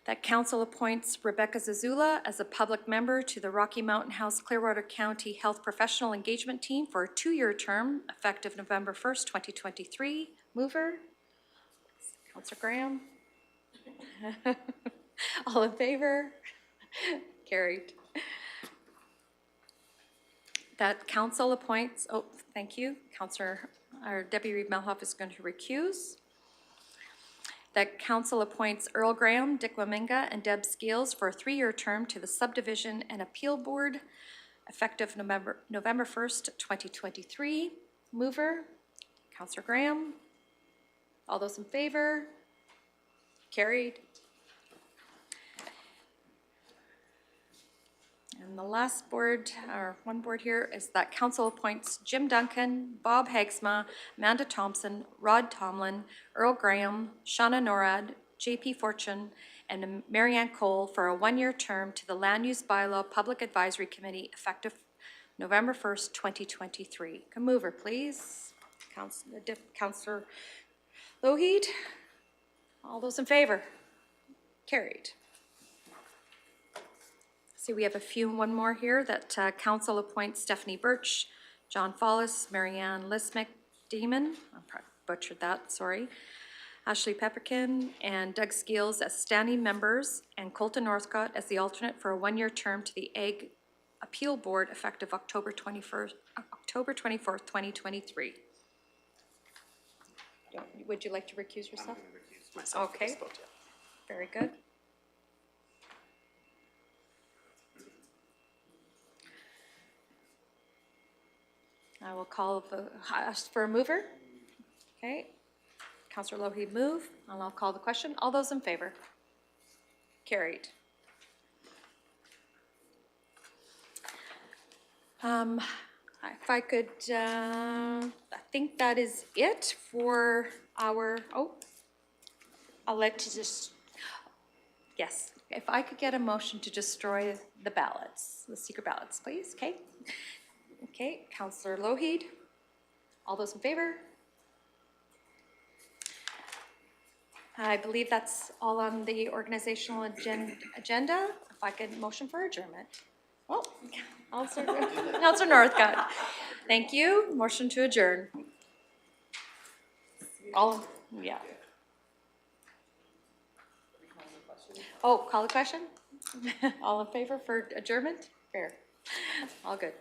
That council appoints Rebecca Zazula as a public member to the Rocky Mountain House Clearwater County Health Professional Engagement Team for a 2-year term effective November 1st, 2023. Mover, Councillor Graham. All in favor? Carried. That council appoints, oh, thank you, our Deputy Reeve Melhoff is going to recuse. That council appoints Earl Graham, Dick Waminga, and Deb Scales for a 3-year term to the Subdivision and Appeal Board effective November 1st, 2023. Mover, Councillor Graham. All those in favor? Carried. And And the last board, or one board here, is that council appoints Jim Duncan, Bob Hagsma, Amanda Thompson, Rod Tomlin, Earl Graham, Shauna Norad, JP Fortune, and Marianne Cole for a one-year term to the Land Use Bylaw Public Advisory Committee effective November 1st, 2023. Can mover, please? Councillor Lougheed? All those in favor? Carried. See, we have one more here that council appoints Stephanie Birch, John Follis, Marianne Lismick Demon, I probably butchered that, sorry, Ashley Pepperkin, and Doug Skeels as standing members, and Colton Northcott as the alternate for a one-year term to the Ag Appeal Board effective October 24th, 2023. Would you like to recuse yourself? Recuse myself for this Okay. vote, yeah. Very good. I will ask for a mover. Okay. Councillor Lougheed move, and I'll call the question. All those in favor? Carried. If I could, I think that is it for our, I'll let you just, yes. If I could get a motion to destroy the ballots, the secret ballots, please, okay? Okay, Councillor Lougheed, all those in favor? I believe that's all on the organizational agenda. If I could motion for adjournment. Oh, Councillor Northcott. Thank you. Motion to adjourn. Yeah. Oh, call the question? All in favor for adjournment? Fair. All good.